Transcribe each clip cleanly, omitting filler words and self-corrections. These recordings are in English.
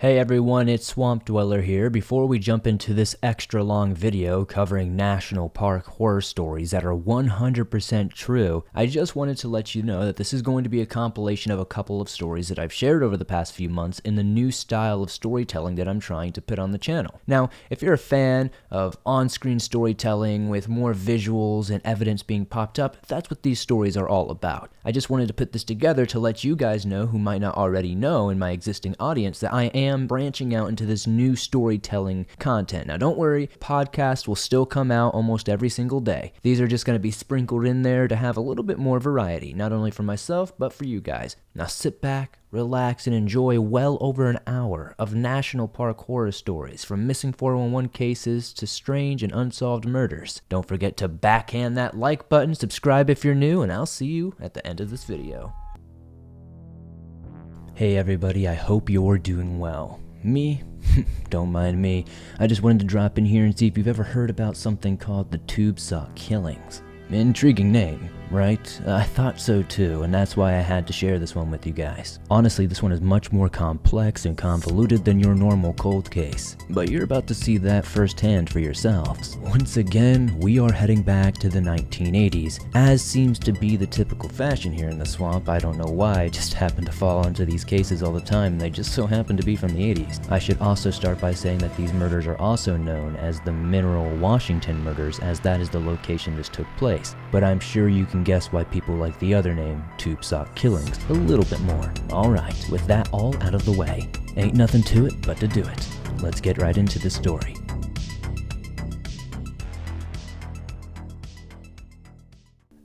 Hey everyone, it's Swamp Dweller here. Before we jump into this extra long video covering national park horror stories that are 100% true, I just wanted to let you know that this is going to be a compilation of a couple of stories that I've shared over the past few months in the new style of storytelling that I'm trying to put on the channel. Now, if you're a fan of on-screen storytelling with more visuals and evidence being popped up, that's what these stories are all about. I just wanted to put this together to let you guys know, who might not already know in my existing audience, that I am branching out into this new storytelling content. Now don't worry, podcasts will still come out almost every single day. These are just going to be sprinkled in there to have a little bit more variety, not only for myself, but for you guys. Now sit back, relax, and enjoy well over an hour of national park horror stories, from missing 411 cases to strange and unsolved murders. Don't forget to backhand that like button, subscribe if you're new, and I'll see you at the end of this video. Hey everybody, I hope you're doing well. Me? Don't mind me. I just wanted to drop in here and see if you've ever heard about something called the Tube Sock Killings. Intriguing name, right? I thought so too, and that's why I had to share this one with you guys. Honestly, this one is much more complex and convoluted than your normal cold case, but you're about to see that firsthand for yourselves. Once again, we are heading back to the 1980s, as seems to be the typical fashion here in the swamp. I don't know why, I just happen to fall into these cases all the time, and they just so happen to be from the 80s. I should also start by saying that these murders are also known as the Mineral Washington murders, as that is the location this took place. But I'm sure you can guess why people like the other name, Tube Sock Killings, a little bit more. Alright, with that all out of the way, ain't nothing to it but to do it. Let's get right into the story.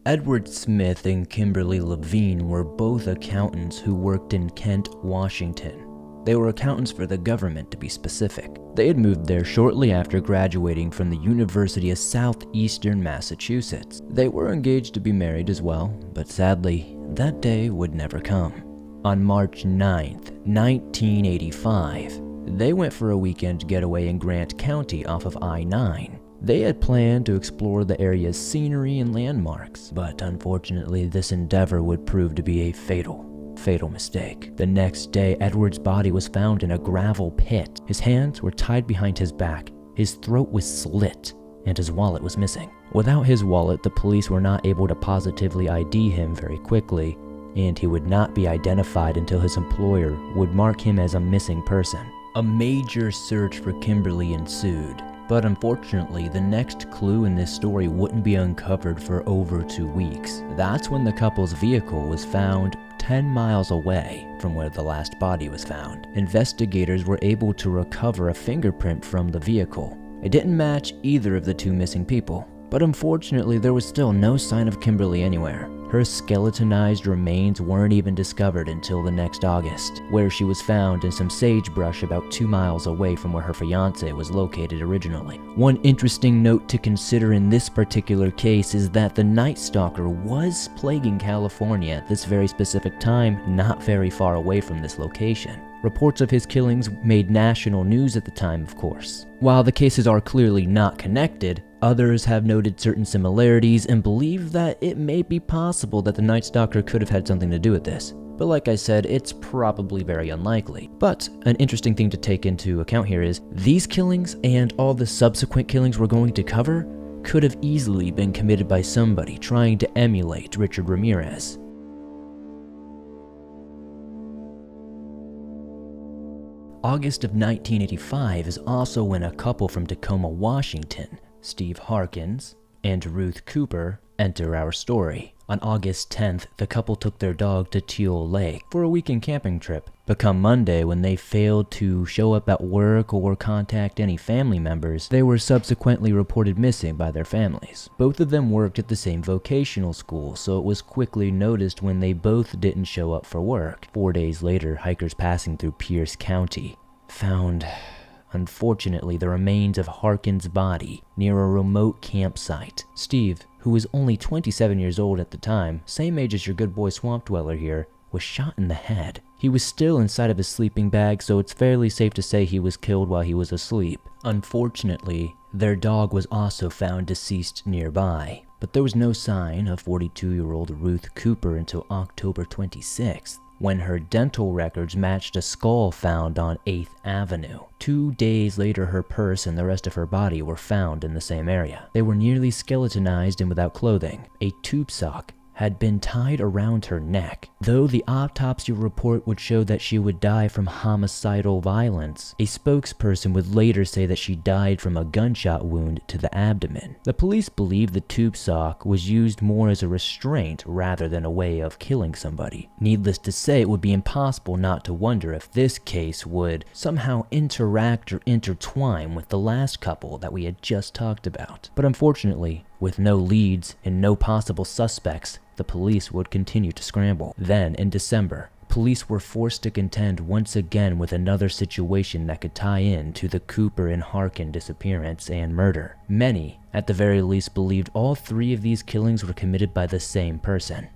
Edward Smith and Kimberly Levine were both accountants who worked in Kent, Washington. They were accountants for the government, to be specific. They had moved there shortly after graduating from the University of Southeastern Massachusetts. They were engaged to be married as well, but sadly, that day would never come. On March 9th, 1985, they went for a weekend getaway in Grant County off of I-9. They had planned to explore the area's scenery and landmarks, but unfortunately this endeavor would prove to be a fatal mistake. The next day, Edward's body was found in a gravel pit. His hands were tied behind his back, his throat was slit, and his wallet was missing. Without his wallet, the police were not able to positively ID him very quickly, and he would not be identified until his employer would mark him as a missing person. A major search for Kimberly ensued, but unfortunately, the next clue in this story wouldn't be uncovered for over 2 weeks. That's when the couple's vehicle was found 10 miles away from where the last body was found. Investigators were able to recover a fingerprint from the vehicle. It didn't match either of the two missing people, but unfortunately there was still no sign of Kimberly anywhere. Her skeletonized remains weren't even discovered until the next August, where she was found in some sagebrush about 2 miles away from where her fiancé was located originally. One interesting note to consider in this particular case is that the Night Stalker was plaguing California at this very specific time, not very far away from this location. Reports of his killings made national news at the time, of course. While the cases are clearly not connected, others have noted certain similarities and believe that it may be possible that the Night Stalker could have had something to do with this. But like I said, it's probably very unlikely. But an interesting thing to take into account here is these killings and all the subsequent killings we're going to cover could have easily been committed by somebody trying to emulate Richard Ramirez. August of 1985 is also when a couple from Tacoma, Washington, Steve Harkins and Ruth Cooper, enter our story. On August 10th, the couple took their dog to Teal Lake for a weekend camping trip. But come Monday, when they failed to show up at work or contact any family members, they were subsequently reported missing by their families. Both of them worked at the same vocational school, so it was quickly noticed when they both didn't show up for work. 4 days later, hikers passing through Pierce County found, unfortunately, the remains of Harkins' body near a remote campsite. Steve, who was only 27 years old at the time, same age as your good boy Swamp Dweller here, was shot in the head. He was still inside of his sleeping bag, so it's fairly safe to say he was killed while he was asleep. Unfortunately, their dog was also found deceased nearby, but there was no sign of 42-year-old Ruth Cooper until October 26th. when her dental records matched a skull found on 8th Avenue. 2 days later, her purse and the rest of her body were found in the same area. They were nearly skeletonized and without clothing. A tube sock had been tied around her neck. Though the autopsy report would show that she would die from homicidal violence, a spokesperson would later say that she died from a gunshot wound to the abdomen. The police believe the tube sock was used more as a restraint rather than a way of killing somebody. Needless to say, it would be impossible not to wonder if this case would somehow interact or intertwine with the last couple that we had just talked about. But unfortunately, with no leads and no possible suspects, the police would continue to scramble. Then, in December, police were forced to contend once again with another situation that could tie in to the Cooper and Harkin disappearance and murder. Many, at the very least, believed all 3 of these killings were committed by the same person.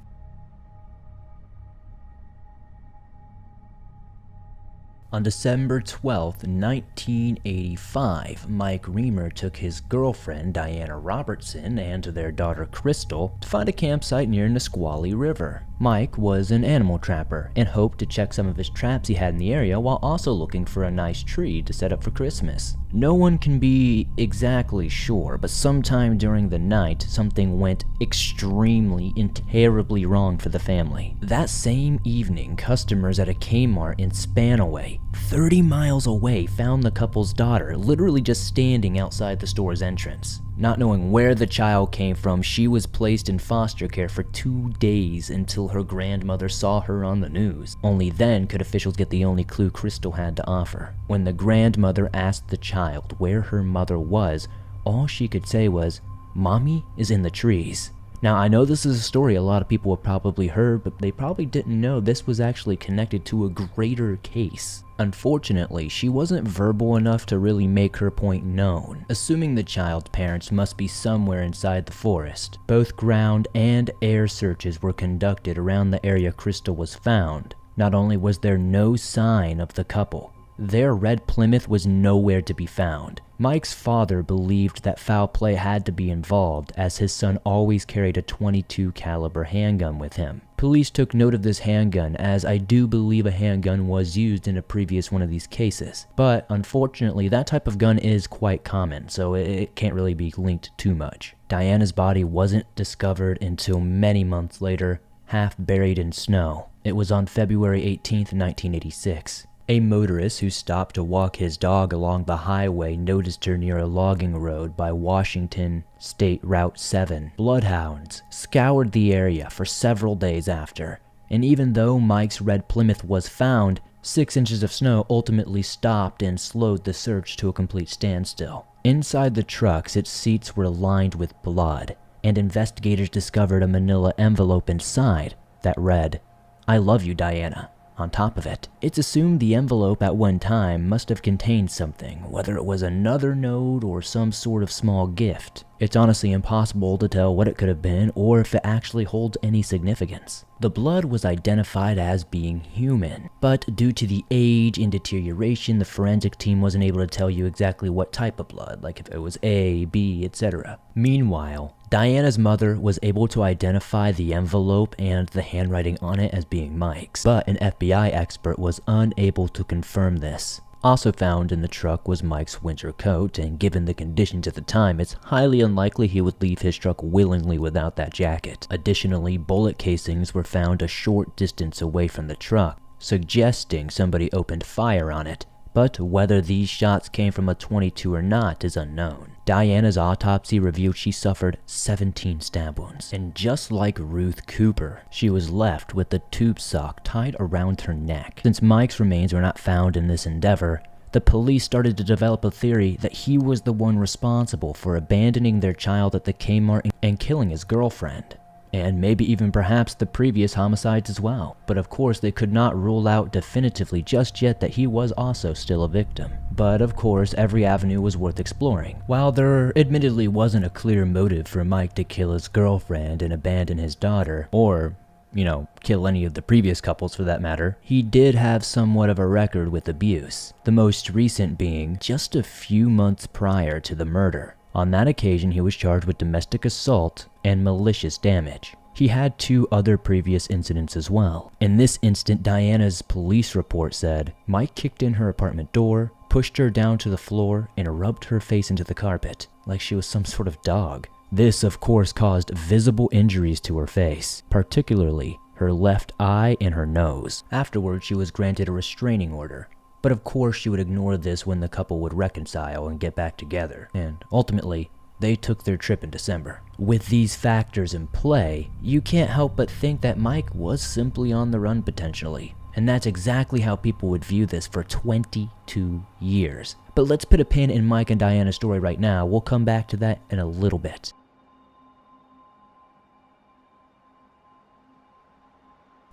On December 12, 1985, Mike Reamer took his girlfriend Diana Robertson and their daughter Crystal to find a campsite near Nisqually River. Mike was an animal trapper and hoped to check some of his traps he had in the area while also looking for a nice tree to set up for Christmas. No one can be exactly sure, but sometime during the night, something went extremely and terribly wrong for the family. That same evening, customers at a Kmart in Spanaway, 30 miles away, found the couple's daughter literally just standing outside the store's entrance. Not knowing where the child came from, she was placed in foster care for 2 days until her grandmother saw her on the news. Only then could officials get the only clue Crystal had to offer. When the grandmother asked the child where her mother was, all she could say was, "Mommy is in the trees." Now, I know this is a story a lot of people have probably heard, but they probably didn't know this was actually connected to a greater case. Unfortunately, she wasn't verbal enough to really make her point known. Assuming the child's parents must be somewhere inside the forest, both ground and air searches were conducted around the area Crystal was found. Not only was there no sign of the couple, their red Plymouth was nowhere to be found. Mike's father believed that foul play had to be involved, as his son always carried a .22 caliber handgun with him. Police took note of this handgun, as I do believe a handgun was used in a previous one of these cases. But unfortunately, that type of gun is quite common, so it can't really be linked too much. Diana's body wasn't discovered until many months later, half buried in snow. It was on February 18th, 1986. A motorist who stopped to walk his dog along the highway noticed her near a logging road by Washington State Route 7. Bloodhounds scoured the area for several days after, and even though Mike's red Plymouth was found, 6 inches of snow ultimately stopped and slowed the search to a complete standstill. Inside the trucks, its seats were lined with blood, and investigators discovered a manila envelope inside that read, "I love you, Diana." On top of it, it's assumed the envelope at one time must have contained something, whether it was another note or some sort of small gift. It's honestly impossible to tell what it could have been or if it actually holds any significance. The blood was identified as being human, but due to the age and deterioration, the forensic team wasn't able to tell you exactly what type of blood, like if it was A, B, etc. Meanwhile, Diana's mother was able to identify the envelope and the handwriting on it as being Mike's, but an FBI expert was unable to confirm this. Also found in the truck was Mike's winter coat, and given the conditions at the time, it's highly unlikely he would leave his truck willingly without that jacket. Additionally, bullet casings were found a short distance away from the truck, suggesting somebody opened fire on it, but whether these shots came from a .22 or not is unknown. Diana's autopsy revealed she suffered 17 stab wounds, and just like Ruth Cooper, she was left with the tube sock tied around her neck. Since Mike's remains were not found in this endeavor, the police started to develop a theory that he was the one responsible for abandoning their child at the Kmart and killing his girlfriend, and maybe even perhaps the previous homicides as well. But of course, they could not rule out definitively just yet that he was also still a victim. But of course, every avenue was worth exploring. While there admittedly wasn't a clear motive for Mike to kill his girlfriend and abandon his daughter, or kill any of the previous couples for that matter, he did have somewhat of a record with abuse, the most recent being just a few months prior to the murder. On that occasion, he was charged with domestic assault and malicious damage. He had 2 other previous incidents as well. In this instant, Diana's police report said, Mike kicked in her apartment door, pushed her down to the floor, and rubbed her face into the carpet, like she was some sort of dog. This, of course, caused visible injuries to her face, particularly her left eye and her nose. Afterwards, she was granted a restraining order. But of course, she would ignore this when the couple would reconcile and get back together. And ultimately, they took their trip in December. With these factors in play, you can't help but think that Mike was simply on the run potentially. And that's exactly how people would view this for 22 years. But let's put a pin in Mike and Diana's story right now. We'll come back to that in a little bit.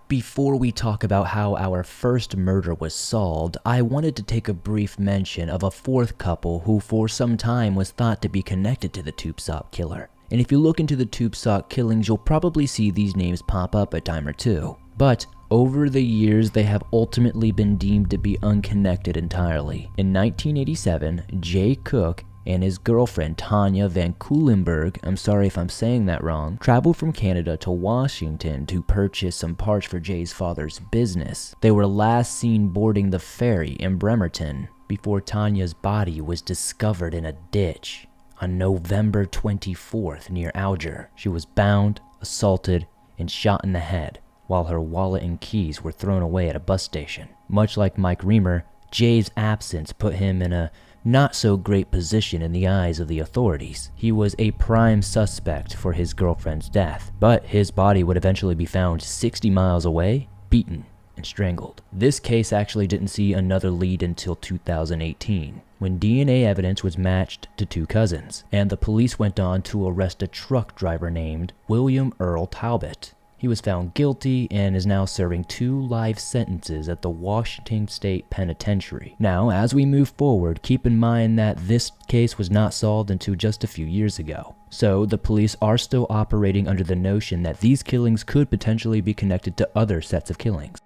Before we talk about how our first murder was solved, I wanted to take a brief mention of a 4th couple who for some time was thought to be connected to the tube sock killer. And if you look into the tube sock killings, you'll probably see these names pop up a time or two. But over the years, they have ultimately been deemed to be unconnected entirely. In 1987, Jay Cook and his girlfriend Tanya Van Cuylenburg, I'm sorry if I'm saying that wrong, traveled from Canada to Washington to purchase some parts for Jay's father's business. They were last seen boarding the ferry in Bremerton before Tanya's body was discovered in a ditch on November 24th near Alger. She was bound, assaulted, and shot in the head, while her wallet and keys were thrown away at a bus station. Much like Mike Reamer, Jay's absence put him in a not so great position in the eyes of the authorities. He was a prime suspect for his girlfriend's death, but his body would eventually be found 60 miles away, beaten and strangled. This case actually didn't see another lead until 2018, when DNA evidence was matched to 2 cousins, and the police went on to arrest a truck driver named William Earl Talbot. He was found guilty and is now serving 2 life sentences at the Washington State Penitentiary. Now, as we move forward, keep in mind that this case was not solved until just a few years ago. So, the police are still operating under the notion that these killings could potentially be connected to other sets of killings.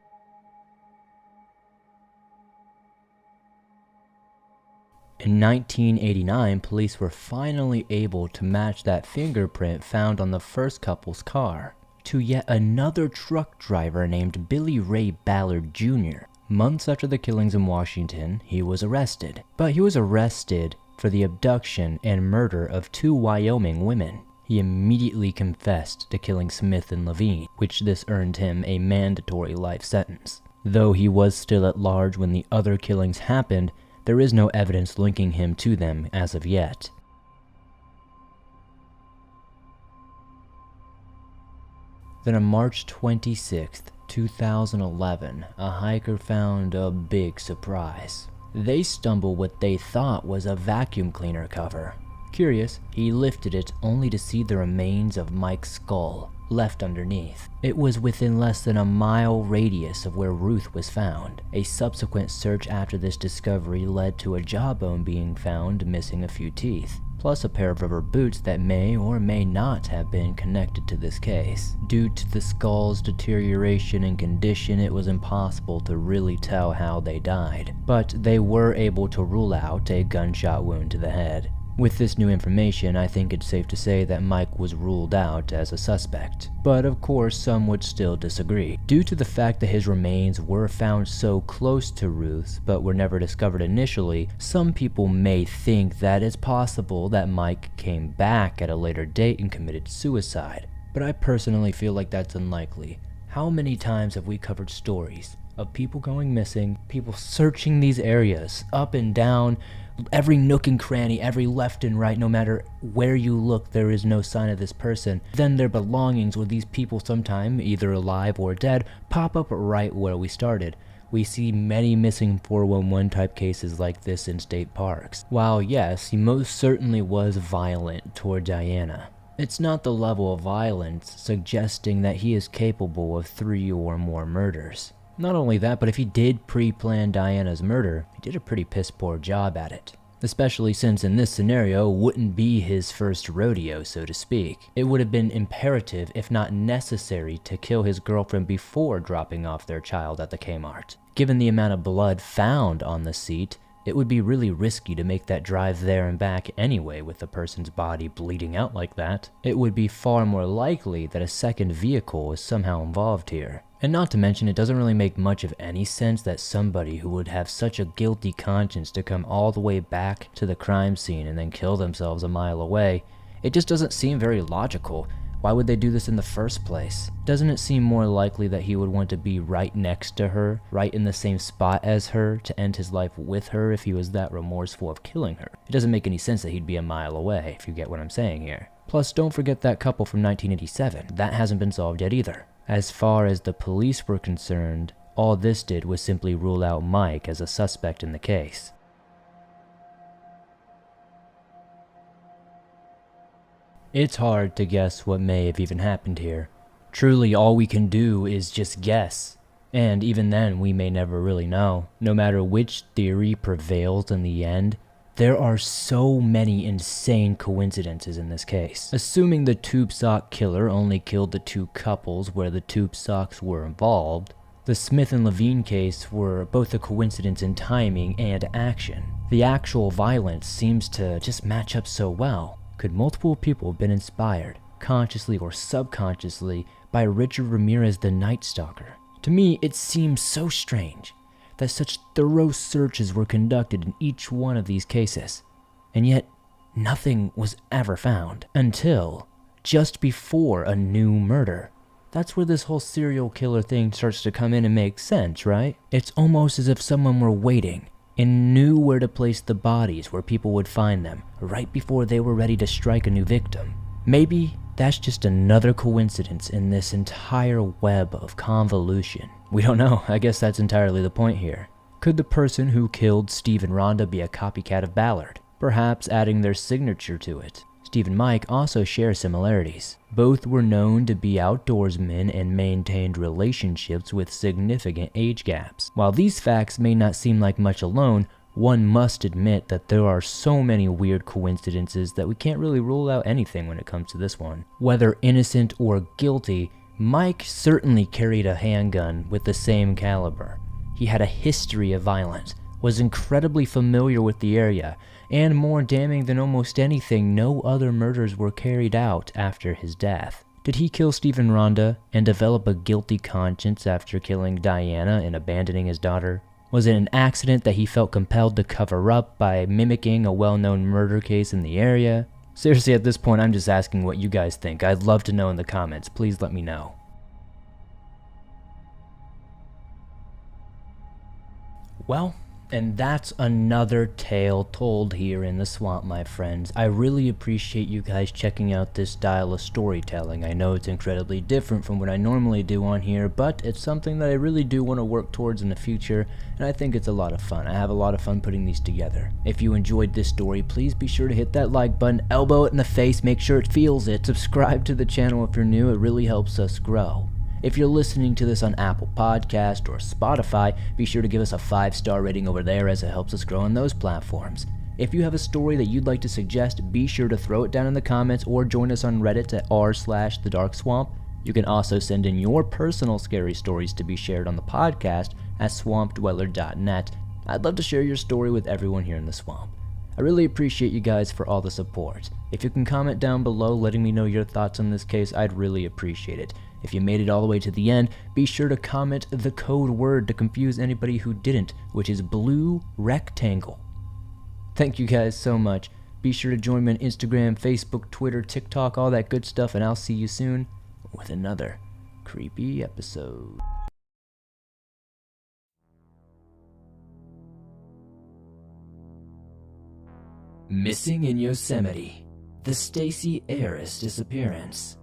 In 1989, police were finally able to match that fingerprint found on the first couple's car to yet another truck driver named Billy Ray Ballard Jr. Months after the killings in Washington, he was arrested. But he was arrested for the abduction and murder of 2 Wyoming women. He immediately confessed to killing Smith and Levine, which this earned him a mandatory life sentence. Though he was still at large when the other killings happened, there is no evidence linking him to them as of yet. Then on March 26, 2011, a hiker found a big surprise. They stumbled what they thought was a vacuum cleaner cover. Curious, he lifted it only to see the remains of Mike's skull left underneath. It was within less than a mile radius of where Ruth was found. A subsequent search after this discovery led to a jawbone being found missing a few teeth, plus a pair of rubber boots that may or may not have been connected to this case. Due to the skull's deterioration and condition, it was impossible to really tell how they died, but they were able to rule out a gunshot wound to the head. With this new information, I think it's safe to say that Mike was ruled out as a suspect. But of course, some would still disagree. Due to the fact that his remains were found so close to Ruth's, but were never discovered initially, some people may think that it's possible that Mike came back at a later date and committed suicide. But I personally feel like that's unlikely. How many times have we covered stories of people going missing, people searching these areas up and down, every nook and cranny, every left and right, no matter where you look, there is no sign of this person. Then their belongings, or these people sometime, either alive or dead, pop up right where we started. We see many missing 411 type cases like this in state parks. While yes, he most certainly was violent toward Diana, it's not the level of violence suggesting that he is capable of 3 or more murders. Not only that, but if he did pre-plan Diana's murder, he did a pretty piss-poor job at it. Especially since in this scenario wouldn't be his first rodeo, so to speak. It would have been imperative, if not necessary, to kill his girlfriend before dropping off their child at the Kmart. Given the amount of blood found on the seat, It would be really risky to make that drive there and back anyway with the person's body bleeding out like that. It would be far more likely that a second vehicle is somehow involved here. And not to mention, it doesn't really make much of any sense that somebody who would have such a guilty conscience to come all the way back to the crime scene and then kill themselves a mile away, it just doesn't seem very logical. Why would they do this in the first place? Doesn't it seem more likely that he would want to be right next to her, right in the same spot as her, to end his life with her if he was that remorseful of killing her? It doesn't make any sense that he'd be a mile away, if you get what I'm saying here. Plus, don't forget that couple from 1987. That hasn't been solved yet either. As far as the police were concerned, all this did was simply rule out Mike as a suspect in the case. It's hard to guess what may have even happened here. Truly, all we can do is just guess. And even then, we may never really know. No matter which theory prevails in the end, there are so many insane coincidences in this case. Assuming the tube sock killer only killed the two couples where the tube socks were involved, the Smith and Levine case were both a coincidence in timing and action. The actual violence seems to just match up so well. Could multiple people have been inspired, consciously or subconsciously, by Richard Ramirez the Night Stalker? To me, it seems so strange that such thorough searches were conducted in each one of these cases, and yet nothing was ever found until just before a new murder. That's where this whole serial killer thing starts to come in and make sense, right? It's almost as if someone were waiting and knew where to place the bodies where people would find them right before they were ready to strike a new victim. Maybe that's just another coincidence in this entire web of convolution. We don't know. I guess that's entirely the point here. Could the person who killed Steve and Rhonda be a copycat of Ballard, perhaps adding their signature to it? Steve and Mike also share similarities. Both were known to be outdoorsmen and maintained relationships with significant age gaps. While these facts may not seem like much alone, one must admit that there are so many weird coincidences that we can't really rule out anything when it comes to this one. Whether innocent or guilty, Mike certainly carried a handgun with the same caliber. He had a history of violence, was incredibly familiar with the area, and more damning than almost anything, no other murders were carried out after his death. Did he kill Steve and Rhonda and develop a guilty conscience after killing Diana and abandoning his daughter? Was it an accident that he felt compelled to cover up by mimicking a well-known murder case in the area? Seriously, at this point, I'm just asking what you guys think. I'd love to know in the comments. Please let me know. Well, and that's another tale told here in the swamp, my friends. I really appreciate you guys checking out this style of storytelling. I know it's incredibly different from what I normally do on here, but it's something that I really do want to work towards in the future, and I think it's a lot of fun. I have a lot of fun putting these together. If you enjoyed this story, please be sure to hit that like button, elbow it in the face, make sure it feels it. Subscribe to the channel if you're new, it really helps us grow. If you're listening to this on Apple Podcast or Spotify, be sure to give us a 5-star rating over there as it helps us grow on those platforms. If you have a story that you'd like to suggest, be sure to throw it down in the comments or join us on Reddit at r/thedarkswamp. You can also send in your personal scary stories to be shared on the podcast at swampdweller.net. I'd love to share your story with everyone here in the swamp. I really appreciate you guys for all the support. If you can comment down below letting me know your thoughts on this case, I'd really appreciate it. If you made it all the way to the end, be sure to comment the code word to confuse anybody who didn't, which is blue rectangle. Thank you guys so much. Be sure to join me on Instagram, Facebook, Twitter, TikTok, all that good stuff, and I'll see you soon with another creepy episode. Missing in Yosemite, the Stacy Arras disappearance.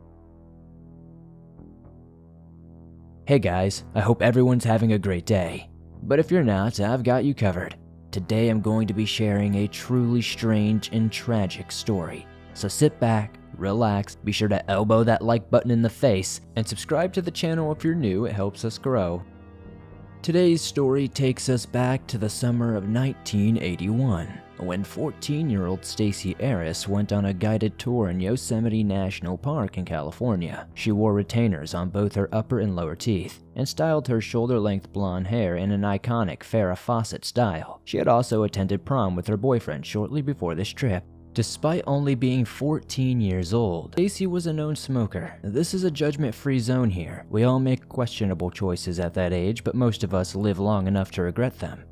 Hey guys, I hope everyone's having a great day. But if you're not, I've got you covered. Today I'm going to be sharing a truly strange and tragic story. So sit back, relax, be sure to elbow that like button in the face, and subscribe to the channel if you're new, it helps us grow. Today's story takes us back to the summer of 1981, when 14-year-old Stacy Arras went on a guided tour in Yosemite National Park in California. She wore retainers on both her upper and lower teeth, and styled her shoulder-length blonde hair in an iconic Farrah Fawcett style. She had also attended prom with her boyfriend shortly before this trip. Despite only being 14 years old, Stacy was a known smoker. This is a judgment-free zone here. We all make questionable choices at that age, but most of us live long enough to regret them.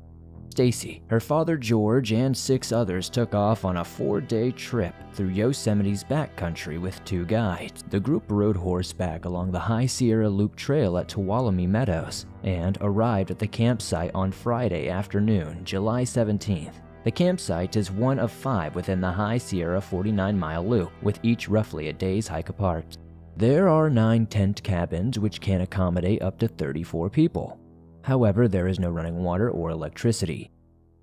Stacy, her father George, and 6 others took off on a 4-day trip through Yosemite's backcountry with 2 guides. The group rode horseback along the High Sierra Loop Trail at Tuolumne Meadows and arrived at the campsite on Friday afternoon, July 17th. The campsite is one of 5 within the High Sierra 49-mile loop, with each roughly a day's hike apart. There are 9 tent cabins which can accommodate up to 34 people. However, there is no running water or electricity.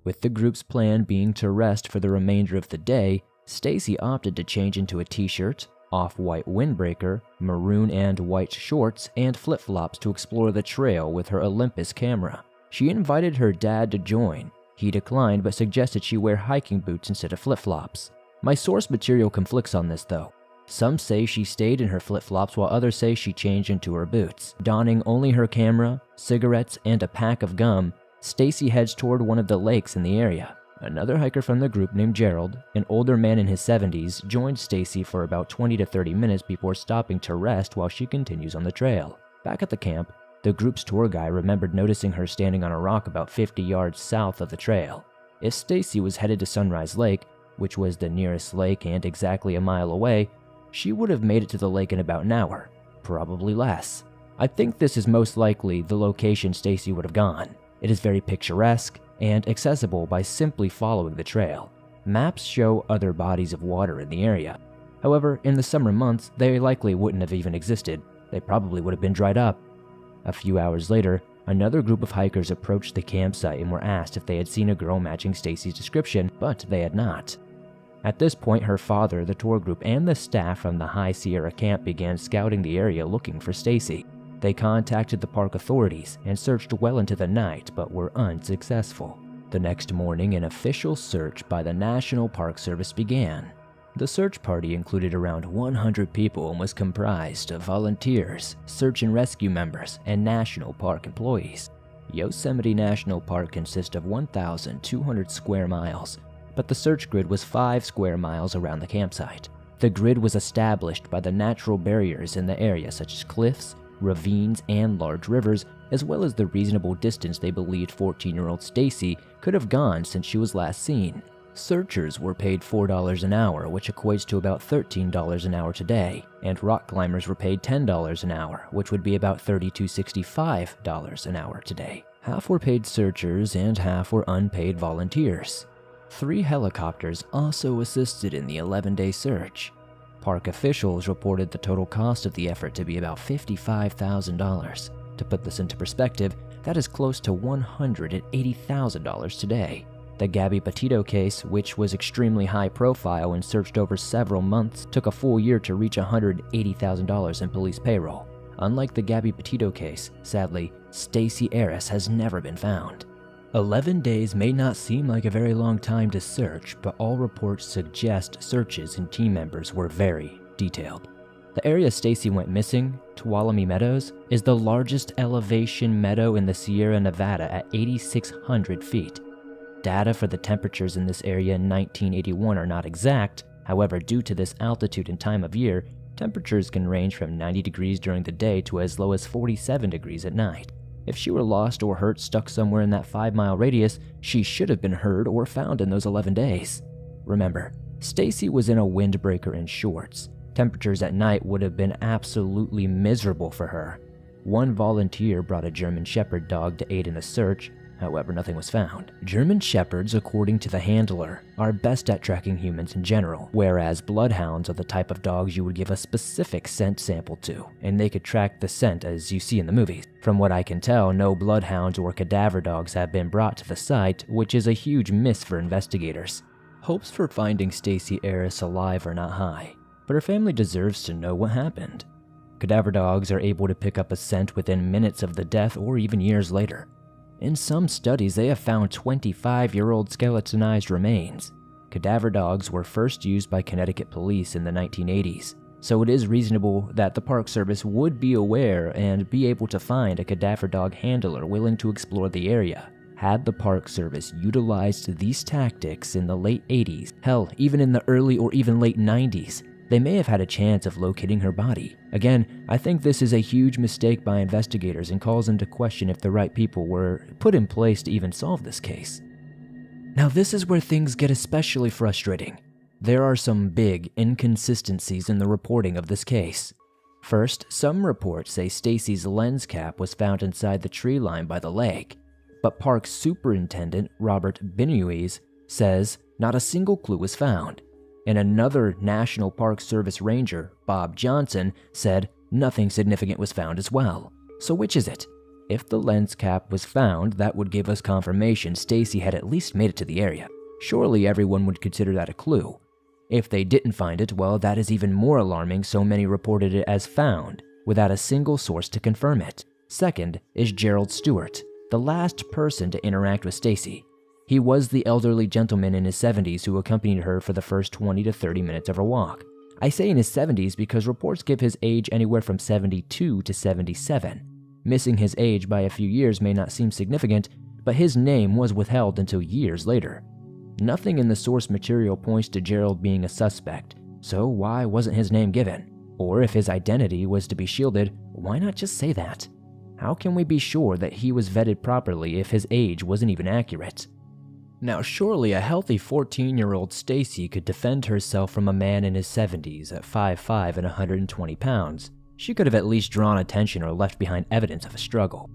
With the group's plan being to rest for the remainder of the day, Stacy opted to change into a t-shirt, off-white windbreaker, maroon and white shorts, and flip-flops to explore the trail with her Olympus camera. She invited her dad to join. He declined but suggested she wear hiking boots instead of flip-flops. My source material conflicts on this though. Some say she stayed in her flip-flops while others say she changed into her boots. Donning only her camera, cigarettes, and a pack of gum, Stacy heads toward one of the lakes in the area. Another hiker from the group named Gerald, an older man in his 70s, joined Stacy for about 20 to 30 minutes before stopping to rest while she continues on the trail. Back at the camp, the group's tour guide remembered noticing her standing on a rock about 50 yards south of the trail. If Stacy was headed to Sunrise Lake, which was the nearest lake and exactly a mile away, she would have made it to the lake in about an hour, probably less. I think this is most likely the location Stacy would have gone. It is very picturesque and accessible by simply following the trail. Maps show other bodies of water in the area. However, in the summer months, they likely wouldn't have even existed. They probably would have been dried up. A few hours later, another group of hikers approached the campsite and were asked if they had seen a girl matching Stacy's description, but they had not. At this point, her father, the tour group, and the staff from the High Sierra camp began scouting the area looking for Stacy. They contacted the park authorities and searched well into the night, but were unsuccessful. The next morning, an official search by the National Park Service began. The search party included around 100 people and was comprised of volunteers, search and rescue members, and national park employees. Yosemite National Park consists of 1,200 square miles, but the search grid was 5 square miles around the campsite. The grid was established by the natural barriers in the area such as cliffs, ravines, and large rivers, as well as the reasonable distance they believed 14-year-old Stacy could have gone since she was last seen. Searchers were paid $4 an hour, which equates to about $13 an hour today, and rock climbers were paid $10 an hour, which would be about $30 to $65 an hour today. Half were paid searchers and half were unpaid volunteers. 3 helicopters also assisted in the 11-day search. Park officials reported the total cost of the effort to be about $55,000. To put this into perspective, that is close to $180,000 today. The Gabby Petito case, which was extremely high profile and searched over several months, took a full year to reach $180,000 in police payroll. Unlike the Gabby Petito case, sadly, Stacy Arras has never been found. 11 days may not seem like a very long time to search, but all reports suggest searches and team members were very detailed. The area Stacy went missing, Tuolumne Meadows, is the largest elevation meadow in the Sierra Nevada at 8,600 feet. Data for the temperatures in this area in 1981 are not exact. However, due to this altitude and time of year, temperatures can range from 90 degrees during the day to as low as 47 degrees at night. If she were lost or hurt stuck somewhere in that 5-mile radius, she should have been heard or found in those 11 days. Remember, Stacy was in a windbreaker and shorts. Temperatures at night would have been absolutely miserable for her. One volunteer brought a German Shepherd dog to aid in the search. However, nothing was found. German Shepherds, according to the handler, are best at tracking humans in general, whereas bloodhounds are the type of dogs you would give a specific scent sample to, and they could track the scent as you see in the movies. From what I can tell, no bloodhounds or cadaver dogs have been brought to the site, which is a huge miss for investigators. Hopes for finding Stacy Arras alive are not high, but her family deserves to know what happened. Cadaver dogs are able to pick up a scent within minutes of the death or even years later. In some studies, they have found 25-year-old skeletonized remains. Cadaver dogs were first used by Connecticut police in the 1980s, so it is reasonable that the Park Service would be aware and be able to find a cadaver dog handler willing to explore the area. Had the Park Service utilized these tactics in the late 80s, hell, even in the early or even late 90s, they may have had a chance of locating her body. Again, I think this is a huge mistake by investigators and calls into question if the right people were put in place to even solve this case. Now, this is where things get especially frustrating. There are some big inconsistencies in the reporting of this case. First, some reports say Stacy's lens cap was found inside the tree line by the lake, but Park Superintendent Robert Benuiz says not a single clue was found. And another National Park Service ranger, Bob Johnson, said nothing significant was found as well. So which is it? If the lens cap was found, that would give us confirmation Stacy had at least made it to the area. Surely everyone would consider that a clue. If they didn't find it, well, that is even more alarming, so many reported it as found, without a single source to confirm it. Second is Gerald Stewart, the last person to interact with Stacy. He was the elderly gentleman in his 70s who accompanied her for the first 20 to 30 minutes of her walk. I say in his 70s because reports give his age anywhere from 72 to 77. Missing his age by a few years may not seem significant, but his name was withheld until years later. Nothing in the source material points to Gerald being a suspect, so why wasn't his name given? Or if his identity was to be shielded, why not just say that? How can we be sure that he was vetted properly if his age wasn't even accurate? Now, surely a healthy 14-year-old Stacy could defend herself from a man in his 70s at 5'5" and 120 pounds. She could have at least drawn attention or left behind evidence of a struggle.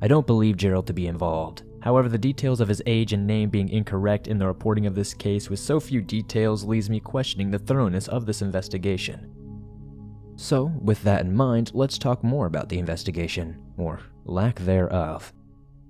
I don't believe Gerald to be involved. However, the details of his age and name being incorrect in the reporting of this case with so few details leaves me questioning the thoroughness of this investigation. So, with that in mind, let's talk more about the investigation, or lack thereof.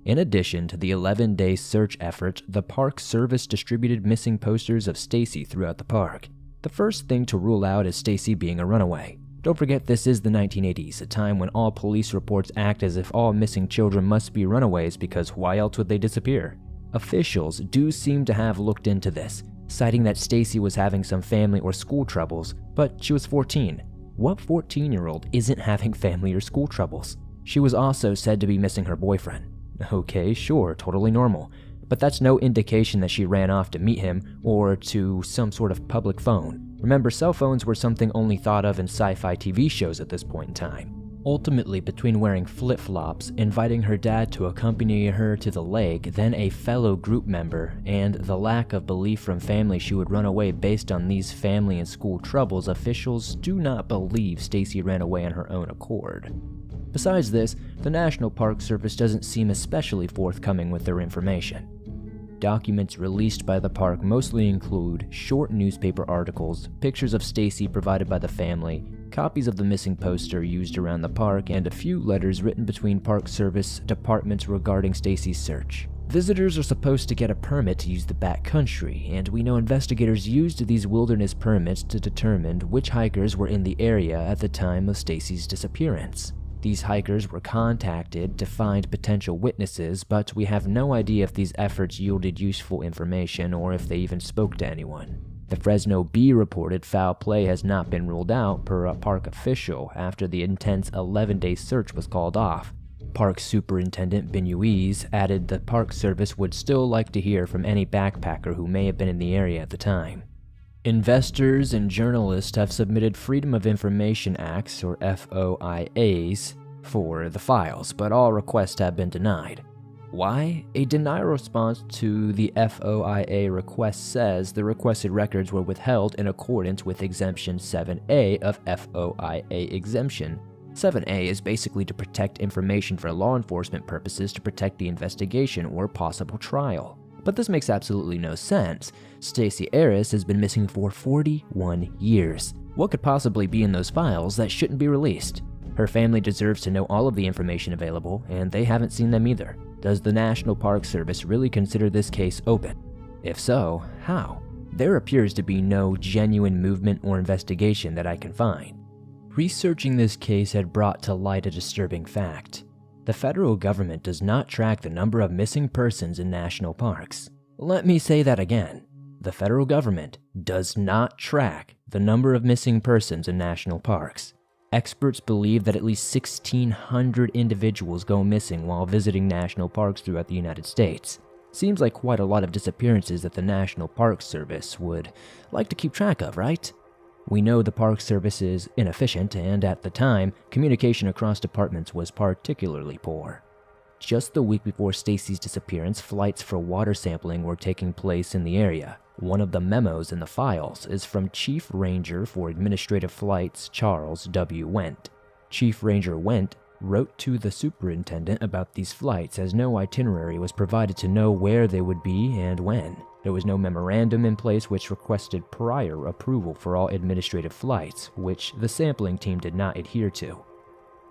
In addition to the 11-day search effort, the Park Service distributed missing posters of Stacy throughout the park. The first thing to rule out is Stacy being a runaway. Don't forget, this is the 1980s, a time when all police reports act as if all missing children must be runaways because why else would they disappear? Officials do seem to have looked into this, citing that Stacy was having some family or school troubles, but she was 14. What 14-year-old isn't having family or school troubles? She was also said to be missing her boyfriend. Okay, sure, totally normal, but that's no indication that she ran off to meet him or to some sort of public phone. Remember, cell phones were something only thought of in sci-fi TV shows at this point in time. Ultimately, between wearing flip-flops, inviting her dad to accompany her to the lake, then a fellow group member, and the lack of belief from family she would run away based on these family and school troubles, officials do not believe Stacy ran away on her own accord. Besides this, the National Park Service doesn't seem especially forthcoming with their information. Documents released by the park mostly include short newspaper articles, pictures of Stacy provided by the family, copies of the missing poster used around the park, and a few letters written between Park Service departments regarding Stacy's search. Visitors are supposed to get a permit to use the backcountry, and we know investigators used these wilderness permits to determine which hikers were in the area at the time of Stacy's disappearance. These hikers were contacted to find potential witnesses, but we have no idea if these efforts yielded useful information or if they even spoke to anyone. The Fresno Bee reported foul play has not been ruled out per a park official after the intense 11-day search was called off. Park Superintendent Benuiz added the Park Service would still like to hear from any backpacker who may have been in the area at the time. Investors and journalists have submitted Freedom of Information Acts, or FOIAs, for the files, but all requests have been denied. Why? A denial response to the FOIA request says the requested records were withheld in accordance with Exemption 7A of FOIA exemption. 7A is basically to protect information for law enforcement purposes to protect the investigation or possible trial. But this makes absolutely no sense. Stacy Arras has been missing for 41 years. What could possibly be in those files that shouldn't be released? Her family deserves to know all of the information available, and they haven't seen them either. Does the National Park Service really consider this case open? If so, how? There appears to be no genuine movement or investigation that I can find. Researching this case had brought to light a disturbing fact. The federal government does not track the number of missing persons in national parks. Let me say that again. The federal government does not track the number of missing persons in national parks. Experts believe that at least 1,600 individuals go missing while visiting national parks throughout the United States. Seems like quite a lot of disappearances that the National Park Service would like to keep track of, right? We know the Park Service is inefficient, and at the time, communication across departments was particularly poor. Just the week before Stacy's disappearance, flights for water sampling were taking place in the area. One of the memos in the files is from Chief Ranger for Administrative Flights Charles W. Went. Chief Ranger Went wrote to the superintendent about these flights as no itinerary was provided to know where they would be and when. There was no memorandum in place which requested prior approval for all administrative flights, which the sampling team did not adhere to.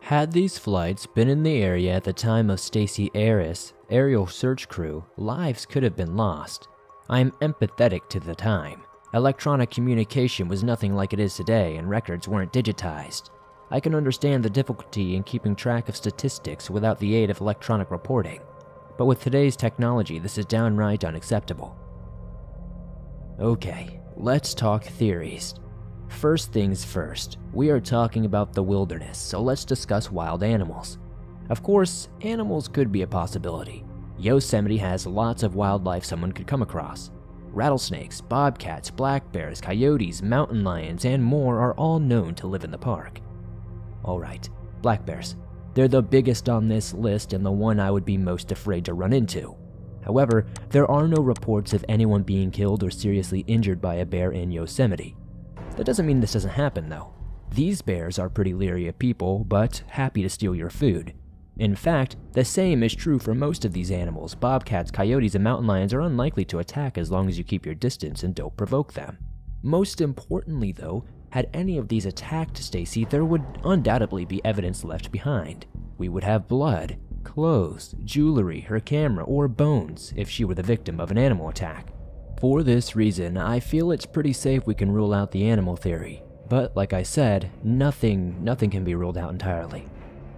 Had these flights been in the area at the time of Stacy Arras' aerial search crew, lives could have been lost. I am empathetic to the time. Electronic communication was nothing like it is today, and records weren't digitized. I can understand the difficulty in keeping track of statistics without the aid of electronic reporting, but with today's technology, this is downright unacceptable. Okay, let's talk theories. First things first, we are talking about the wilderness, so let's discuss wild animals. Of course, animals could be a possibility. Yosemite has lots of wildlife someone could come across. Rattlesnakes, bobcats, black bears, coyotes, mountain lions, and more are all known to live in the park. Alright, black bears. They're the biggest on this list and the one I would be most afraid to run into. However, there are no reports of anyone being killed or seriously injured by a bear in Yosemite. That doesn't mean this doesn't happen though. These bears are pretty leery of people, but happy to steal your food. In fact, the same is true for most of these animals. Bobcats, coyotes, and mountain lions are unlikely to attack as long as you keep your distance and don't provoke them. Most importantly though, had any of these attacked Stacy, there would undoubtedly be evidence left behind. We would have blood, clothes, jewelry, her camera, or bones if she were the victim of an animal attack. For this reason, I feel it's pretty safe we can rule out the animal theory. But like I said, nothing can be ruled out entirely.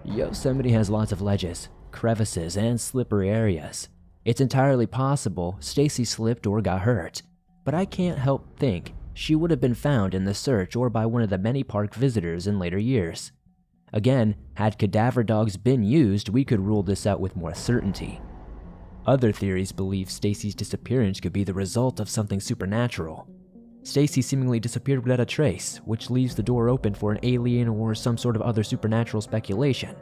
Yosemite has lots of ledges, crevices, and slippery areas. It's entirely possible Stacy slipped or got hurt, but I can't help think she would have been found in the search or by one of the many park visitors in later years. Again, had cadaver dogs been used, we could rule this out with more certainty. Other theories believe Stacy's disappearance could be the result of something supernatural. Stacy seemingly disappeared without a trace, which leaves the door open for an alien or some sort of other supernatural speculation.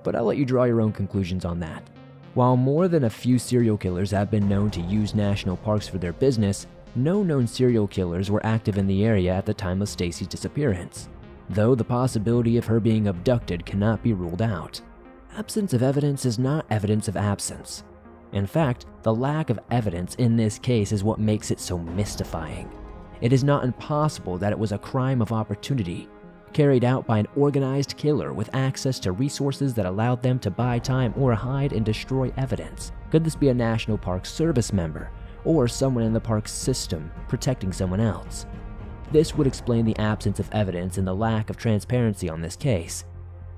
But I'll let you draw your own conclusions on that. While more than a few serial killers have been known to use national parks for their business, no known serial killers were active in the area at the time of Stacy's disappearance, though the possibility of her being abducted cannot be ruled out. Absence of evidence is not evidence of absence. In fact, the lack of evidence in this case is what makes it so mystifying. It is not impossible that it was a crime of opportunity, carried out by an organized killer with access to resources that allowed them to buy time or hide and destroy evidence. Could this be a National Park Service member, or someone in the park's system protecting someone else? This would explain the absence of evidence and the lack of transparency on this case.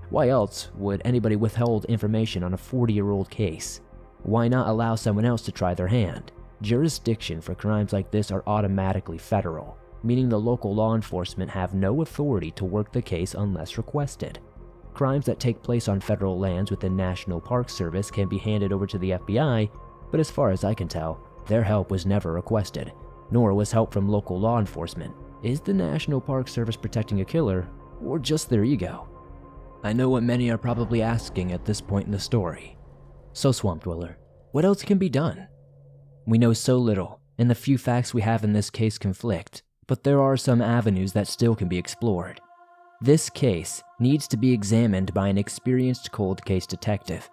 Why else would anybody withhold information on a 40-year-old case? Why not allow someone else to try their hand? Jurisdiction for crimes like this are automatically federal, meaning the local law enforcement have no authority to work the case unless requested. Crimes that take place on federal lands within National Park Service can be handed over to the FBI, but as far as I can tell, their help was never requested, nor was help from local law enforcement. Is the National Park Service protecting a killer, or just their ego? I know what many are probably asking at this point in the story. So Swamp Dweller, what else can be done? We know so little, and the few facts we have in this case conflict, but there are some avenues that still can be explored. This case needs to be examined by an experienced cold case detective.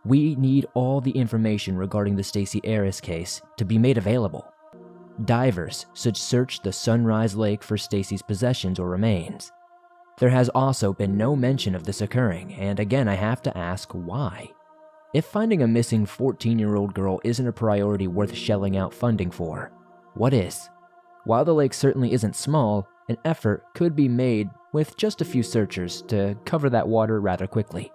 We need all the information regarding the Stacy Arras case to be made available. Divers should search the Sunrise Lake for Stacy's possessions or remains. There has also been no mention of this occurring, and again I have to ask why. If finding a missing 14-year-old girl isn't a priority worth shelling out funding for, what is? While the lake certainly isn't small, an effort could be made with just a few searchers to cover that water rather quickly.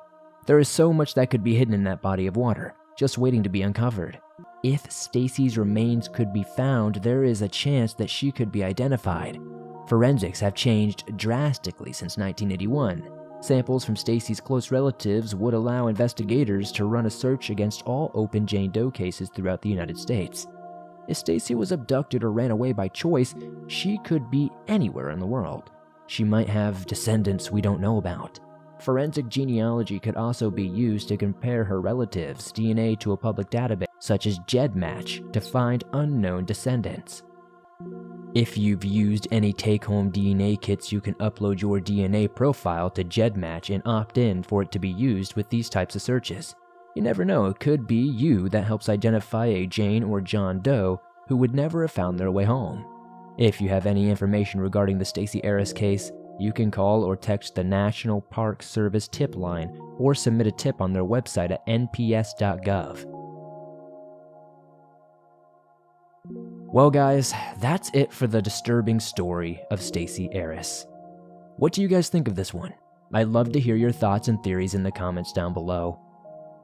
There is so much that could be hidden in that body of water, just waiting to be uncovered. If Stacy's remains could be found, there is a chance that she could be identified. Forensics have changed drastically since 1981. Samples from Stacy's close relatives would allow investigators to run a search against all open Jane Doe cases throughout the United States. If Stacy was abducted or ran away by choice, she could be anywhere in the world. She might have descendants we don't know about. Forensic genealogy could also be used to compare her relatives' DNA to a public database such as GEDmatch to find unknown descendants. If you've used any take-home DNA kits, you can upload your DNA profile to GEDmatch and opt in for it to be used with these types of searches. You never know, it could be you that helps identify a Jane or John Doe who would never have found their way home. If you have any information regarding the Stacy Arras case, you can call or text the National Park Service tip line or submit a tip on their website at nps.gov. Well guys, that's it for the disturbing story of Stacy Arras. What do you guys think of this one? I'd love to hear your thoughts and theories in the comments down below.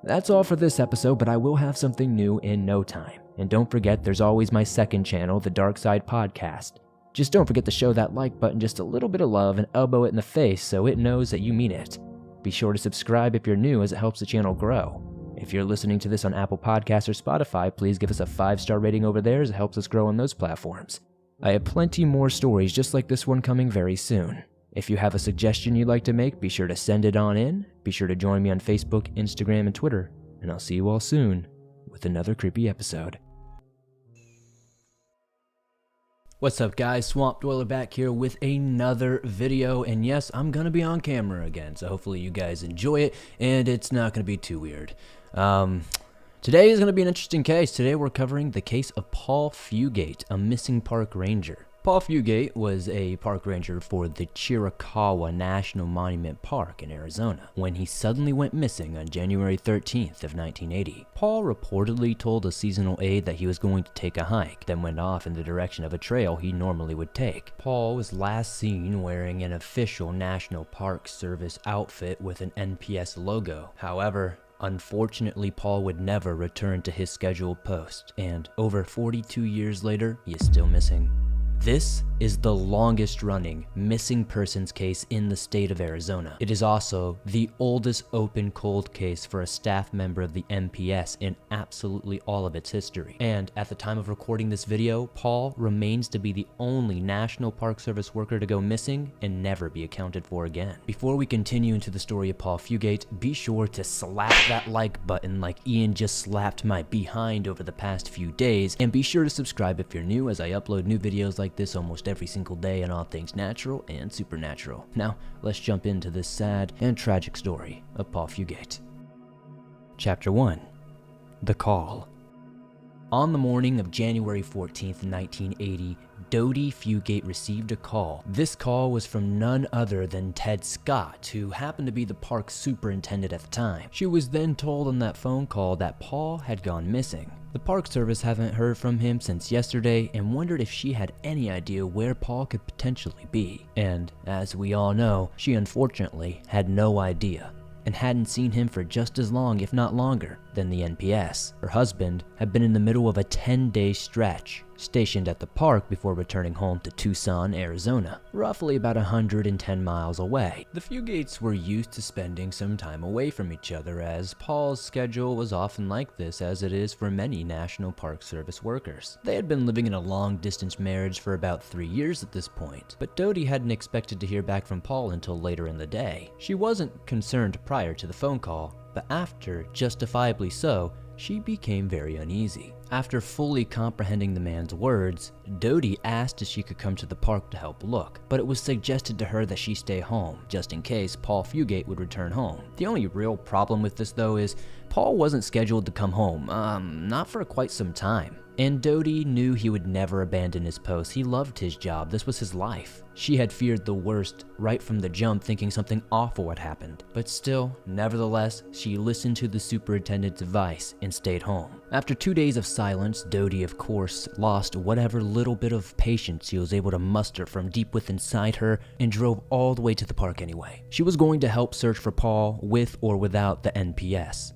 That's all for this episode, but I will have something new in no time. And don't forget, there's always my second channel, The Dark Side Podcast. Just don't forget to show that like button just a little bit of love and elbow it in the face so it knows that you mean it. Be sure to subscribe if you're new, as it helps the channel grow. If you're listening to this on Apple Podcasts or Spotify, please give us a 5-star rating over there, as it helps us grow on those platforms. I have plenty more stories just like this one coming very soon. If you have a suggestion you'd like to make, be sure to send it on in. Be sure to join me on Facebook, Instagram, and Twitter. And I'll see you all soon with another creepy episode. What's up guys, Swamp Dweller back here with another video, and yes, I'm gonna be on camera again, so hopefully you guys enjoy it, and it's not gonna be too weird. Today is gonna be an interesting case. Today we're covering the case of Paul Fugate, a missing park ranger. Paul Fugate was a park ranger for the Chiricahua National Monument Park in Arizona when he suddenly went missing on January 13th of 1980. Paul reportedly told a seasonal aide that he was going to take a hike, then went off in the direction of a trail he normally would take. Paul was last seen wearing an official National Park Service outfit with an NPS logo. However, unfortunately, Paul would never return to his scheduled post, and over 42 years later, he is still missing. This is the longest running missing persons case in the state of Arizona. It is also the oldest open cold case for a staff member of the NPS in absolutely all of its history. And at the time of recording this video, Paul remains to be the only National Park Service worker to go missing and never be accounted for again. Before we continue into the story of Paul Fugate, be sure to slap that like button like Ian just slapped my behind over the past few days, and be sure to subscribe if you're new, as I upload new videos like this almost every single day on all things natural and supernatural. Now, let's jump into this sad and tragic story of Paul Fugate. Chapter 1. The Call. On the morning of January 14th, 1980, Dodie Fugate received a call. This call was from none other than Ted Scott, who happened to be the park's superintendent at the time. She was then told on that phone call that Paul had gone missing. The Park Service haven't heard from him since yesterday and wondered if she had any idea where Paul could potentially be. And as we all know, she unfortunately had no idea, and hadn't seen him for just as long, if not longer, than the NPS. Her husband had been in the middle of a 10-day stretch, stationed at the park before returning home to Tucson, Arizona, roughly about 110 miles away. The Fugates were used to spending some time away from each other, as Paul's schedule was often like this, as it is for many National Park Service workers. They had been living in a long-distance marriage for about 3 years at this point, but Dodie hadn't expected to hear back from Paul until later in the day. She wasn't concerned prior to the phone call, but after, justifiably so, she became very uneasy. After fully comprehending the man's words, Dodie asked if she could come to the park to help look, but it was suggested to her that she stay home, just in case Paul Fugate would return home. The only real problem with this though is Paul wasn't scheduled to come home, not for quite some time. And Doty knew he would never abandon his post. He loved his job. This was his life. She had feared the worst right from the jump, thinking something awful had happened. But still, nevertheless, she listened to the superintendent's advice and stayed home. After 2 days of silence, Doty, of course, lost whatever little bit of patience she was able to muster from deep within inside her and drove all the way to the park anyway. She was going to help search for Paul with or without the NPS.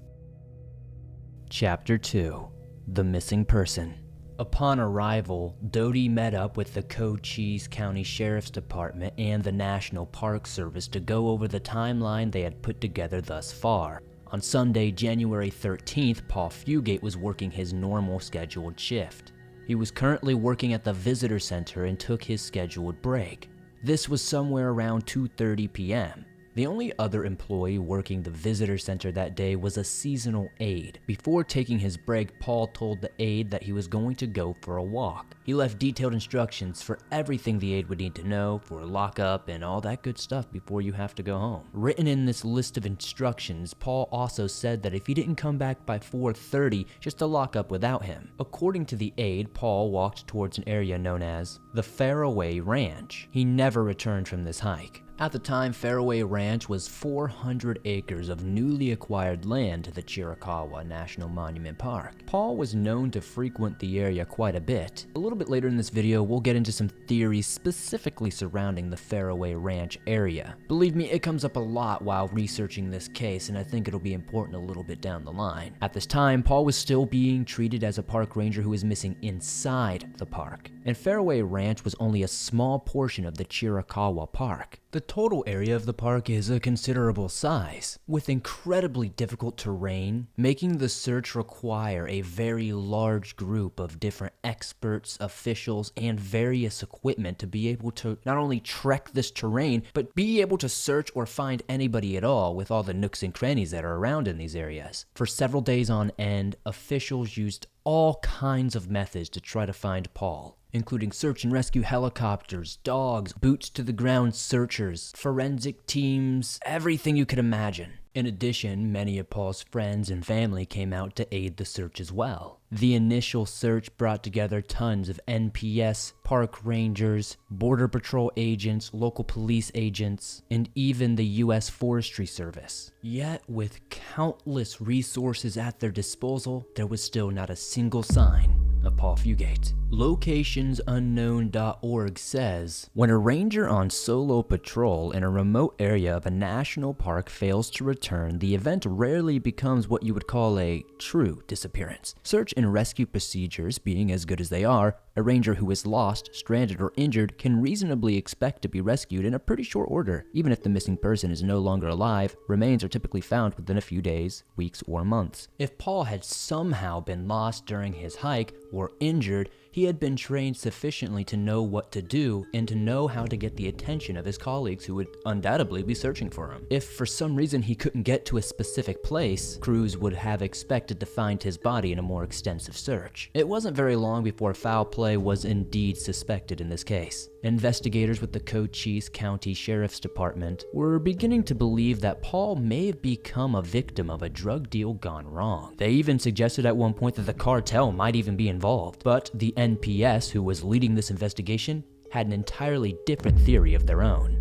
Chapter 2. The Missing Person. Upon arrival, Doty met up with the Cochise County Sheriff's Department and the National Park Service to go over the timeline they had put together thus far. On Sunday, January 13th, Paul Fugate was working his normal scheduled shift. He was currently working at the visitor center and took his scheduled break. This was somewhere around 2:30 p.m. The only other employee working the visitor center that day was a seasonal aide. Before taking his break, Paul told the aide that he was going to go for a walk. He left detailed instructions for everything the aide would need to know for a lockup and all that good stuff before you have to go home. Written in this list of instructions, Paul also said that if he didn't come back by 4:30, just to lock up without him. According to the aide, Paul walked towards an area known as the Fairway Ranch. He never returned from this hike. At the time, Fairway Ranch was 400 acres of newly acquired land to the Chiricahua National Monument Park. Paul was known to frequent the area quite a bit. A little bit later in this video, we'll get into some theories specifically surrounding the Fairway Ranch area. Believe me, it comes up a lot while researching this case, and I think it'll be important a little bit down the line. At this time, Paul was still being treated as a park ranger who was missing inside the park, and Fairway Ranch was only a small portion of the Chiricahua Park. The total area of the park is a considerable size, with incredibly difficult terrain, making the search require a very large group of different experts, officials, and various equipment to be able to not only trek this terrain, but be able to search or find anybody at all with all the nooks and crannies that are around in these areas. For several days on end, officials used all kinds of methods to try to find Paul, including search and rescue helicopters, dogs, boots to the ground searchers, forensic teams, everything you could imagine. In addition, many of Paul's friends and family came out to aid the search as well. The initial search brought together tons of NPS, park rangers, border patrol agents, local police agents, and even the U.S. Forestry Service. Yet, with countless resources at their disposal, there was still not a single sign of Paul Fugate. Locationsunknown.org says, when a ranger on solo patrol in a remote area of a national park fails to return, the event rarely becomes what you would call a true disappearance. Search and rescue procedures being as good as they are, a ranger who is lost, stranded, or injured can reasonably expect to be rescued in a pretty short order. Even if the missing person is no longer alive, remains are typically found within a few days, weeks, or months. If Paul had somehow been lost during his hike or injured, he had been trained sufficiently to know what to do and to know how to get the attention of his colleagues who would undoubtedly be searching for him. If for some reason he couldn't get to a specific place, crews would have expected to find his body in a more extensive search. It wasn't very long before foul play was indeed suspected in this case. Investigators with the Cochise County Sheriff's Department were beginning to believe that Paul may have become a victim of a drug deal gone wrong. They even suggested at one point that the cartel might even be involved, but the NPS who was leading this investigation had an entirely different theory of their own.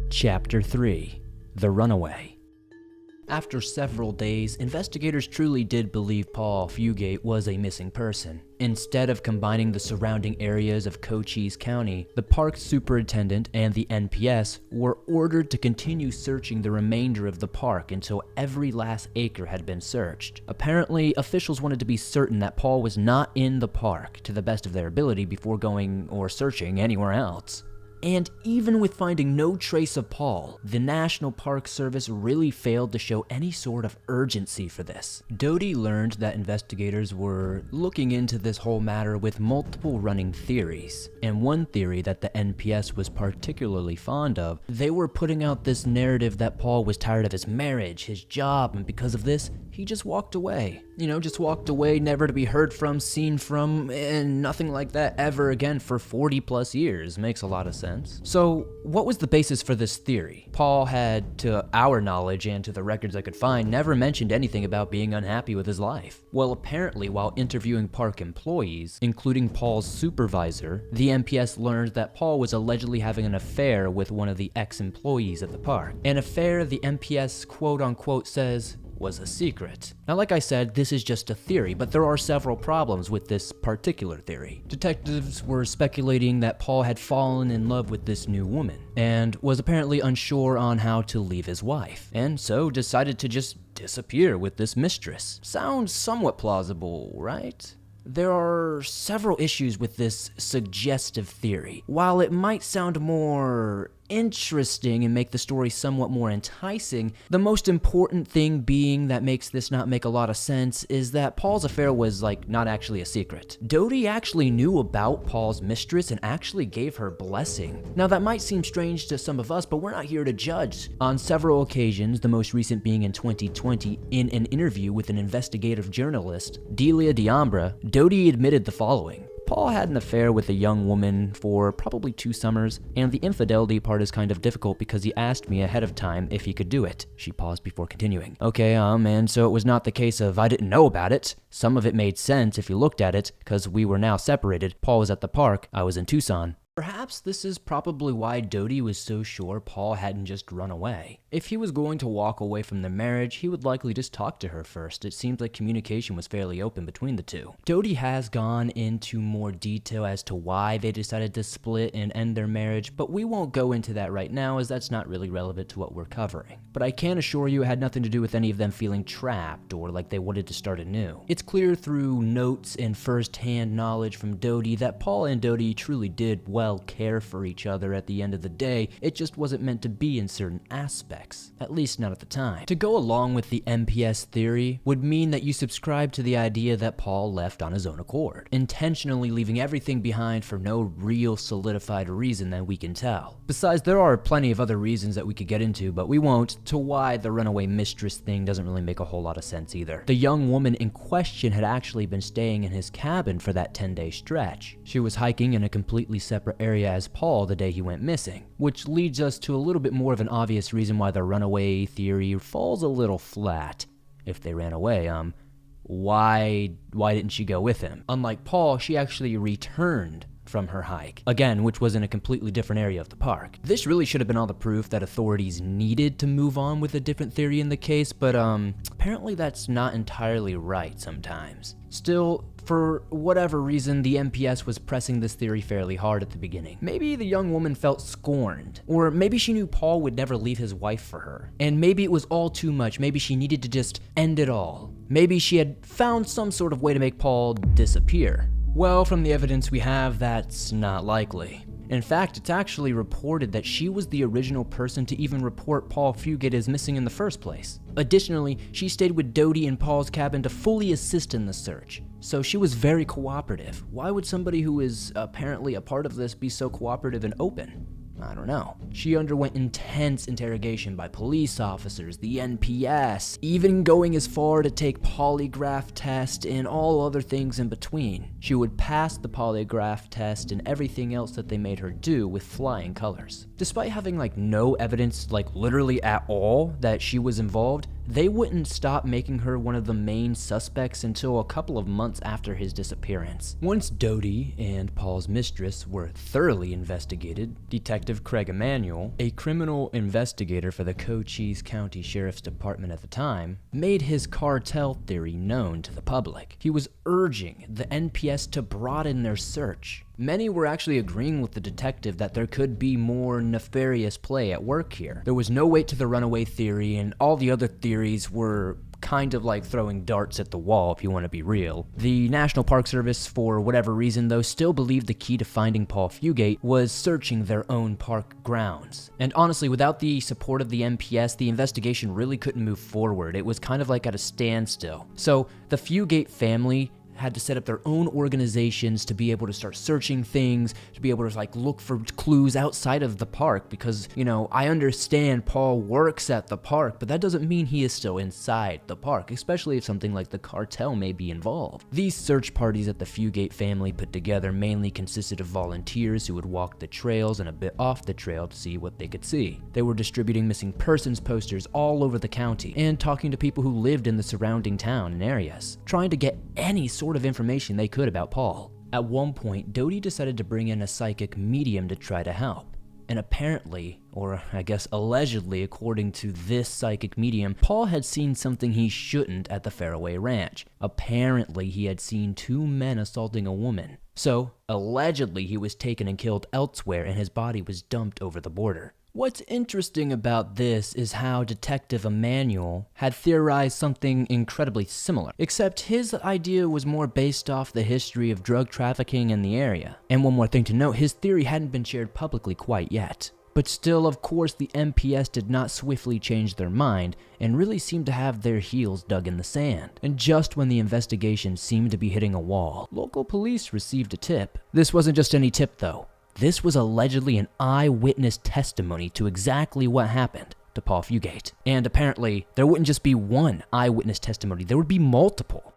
Chapter 3. The Runaway. After several days, investigators truly did believe Paul Fugate was a missing person. Instead of combining the surrounding areas of Cochise County, the park superintendent and the NPS were ordered to continue searching the remainder of the park until every last acre had been searched. Apparently, officials wanted to be certain that Paul was not in the park to the best of their ability before going or searching anywhere else. And even with finding no trace of Paul, the National Park Service really failed to show any sort of urgency for this. Doty learned that investigators were looking into this whole matter with multiple running theories. And one theory that the NPS was particularly fond of, they were putting out this narrative that Paul was tired of his marriage, his job, and because of this, he just walked away. Just walked away, never to be heard from, seen from, and nothing like that ever again for 40 plus years. Makes a lot of sense. So what was the basis for this theory? Paul had, to our knowledge and to the records I could find, never mentioned anything about being unhappy with his life. Well, apparently while interviewing park employees, including Paul's supervisor, the NPS learned that Paul was allegedly having an affair with one of the ex-employees at the park. An affair the NPS quote-unquote says was a secret. Now, like I said, this is just a theory, but there are several problems with this particular theory. Detectives were speculating that Paul had fallen in love with this new woman and was apparently unsure on how to leave his wife, and so decided to just disappear with this mistress. Sounds somewhat plausible, right? There are several issues with this suggestive theory. While it might sound more interesting and make the story somewhat more enticing, the most important thing being that makes this not make a lot of sense is that Paul's affair was not actually a secret. Dodie actually knew about Paul's mistress and actually gave her blessing. Now that might seem strange to some of us, but we're not here to judge. On several occasions, the most recent being in 2020, in an interview with an investigative journalist, Delia Diambra, Dodie admitted the following. Paul had an affair with a young woman for probably 2 summers, and the infidelity part is kind of difficult because he asked me ahead of time if he could do it. She paused before continuing. Okay, and so it was not the case of I didn't know about it. Some of it made sense if you looked at it, because we were now separated. Paul was at the park, I was in Tucson. Perhaps this is probably why Dodie was so sure Paul hadn't just run away. If he was going to walk away from their marriage, he would likely just talk to her first. It seemed like communication was fairly open between the two. Dodie has gone into more detail as to why they decided to split and end their marriage, but we won't go into that right now as that's not really relevant to what we're covering. But I can assure you it had nothing to do with any of them feeling trapped or like they wanted to start anew. It's clear through notes and first-hand knowledge from Dodie that Paul and Dodie truly did well care for each other at the end of the day. It just wasn't meant to be in certain aspects, at least not at the time. To go along with the NPS theory would mean that you subscribe to the idea that Paul left on his own accord, intentionally leaving everything behind for no real solidified reason that we can tell. Besides, there are plenty of other reasons that we could get into, but we won't, to why the runaway mistress thing doesn't really make a whole lot of sense either. The young woman in question had actually been staying in his cabin for that 10-day stretch. She was hiking in a completely separate area as Paul the day he went missing, which leads us to a little bit more of an obvious reason why the runaway theory falls a little flat. If they ran away, why didn't she go with him? Unlike Paul, she actually returned from her hike, again, which was in a completely different area of the park. This really should have been all the proof that authorities needed to move on with a different theory in the case, but apparently that's not entirely right sometimes. Still, for whatever reason, the NPS was pressing this theory fairly hard at the beginning. Maybe the young woman felt scorned, or maybe she knew Paul would never leave his wife for her, and maybe it was all too much. Maybe she needed to just end it all. Maybe she had found some sort of way to make Paul disappear. Well, from the evidence we have, that's not likely. In fact, it's actually reported that she was the original person to even report Paul Fugate as missing in the first place. Additionally, she stayed with Dodie in Paul's cabin to fully assist in the search, so she was very cooperative. Why would somebody who is apparently a part of this be so cooperative and open? I don't know. She underwent intense interrogation by police officers, the NPS, even going as far to take polygraph test and all other things in between. She would pass the polygraph test and everything else that they made her do with flying colors. Despite having no evidence, literally at all, that she was involved, they wouldn't stop making her one of the main suspects until a couple of months after his disappearance. Once Dodie and Paul's mistress were thoroughly investigated, Detective Craig Emanuel, a criminal investigator for the Cochise County Sheriff's Department at the time, made his cartel theory known to the public. He was urging the NPS to broaden their search. Many were actually agreeing with the detective that there could be more nefarious play at work here. There was no weight to the runaway theory, and all the other theories were kind of like throwing darts at the wall, if you want to be real. The National Park Service, for whatever reason though, still believed the key to finding Paul Fugate was searching their own park grounds. And honestly, without the support of the NPS, the investigation really couldn't move forward. It was kind of like at a standstill. So the Fugate family had to set up their own organizations to be able to start searching things, to be able to like look for clues outside of the park because, I understand Paul works at the park, but that doesn't mean he is still inside the park, especially if something like the cartel may be involved. These search parties that the Fugate family put together mainly consisted of volunteers who would walk the trails and a bit off the trail to see what they could see. They were distributing missing persons posters all over the county and talking to people who lived in the surrounding town and areas, trying to get any sort of information they could about Paul. At one point, Doty decided to bring in a psychic medium to try to help. And apparently, or I guess allegedly according to this psychic medium, Paul had seen something he shouldn't at the Faraway Ranch. Apparently, he had seen two men assaulting a woman. So, allegedly, he was taken and killed elsewhere and his body was dumped over the border. What's interesting about this is how Detective Emmanuel had theorized something incredibly similar, except his idea was more based off the history of drug trafficking in the area. And one more thing to note, his theory hadn't been shared publicly quite yet. But still, of course, the MPS did not swiftly change their mind and really seemed to have their heels dug in the sand. And just when the investigation seemed to be hitting a wall, local police received a tip. This wasn't just any tip though. This was allegedly an eyewitness testimony to exactly what happened to Paul Fugate. And apparently, there wouldn't just be one eyewitness testimony, there would be multiple.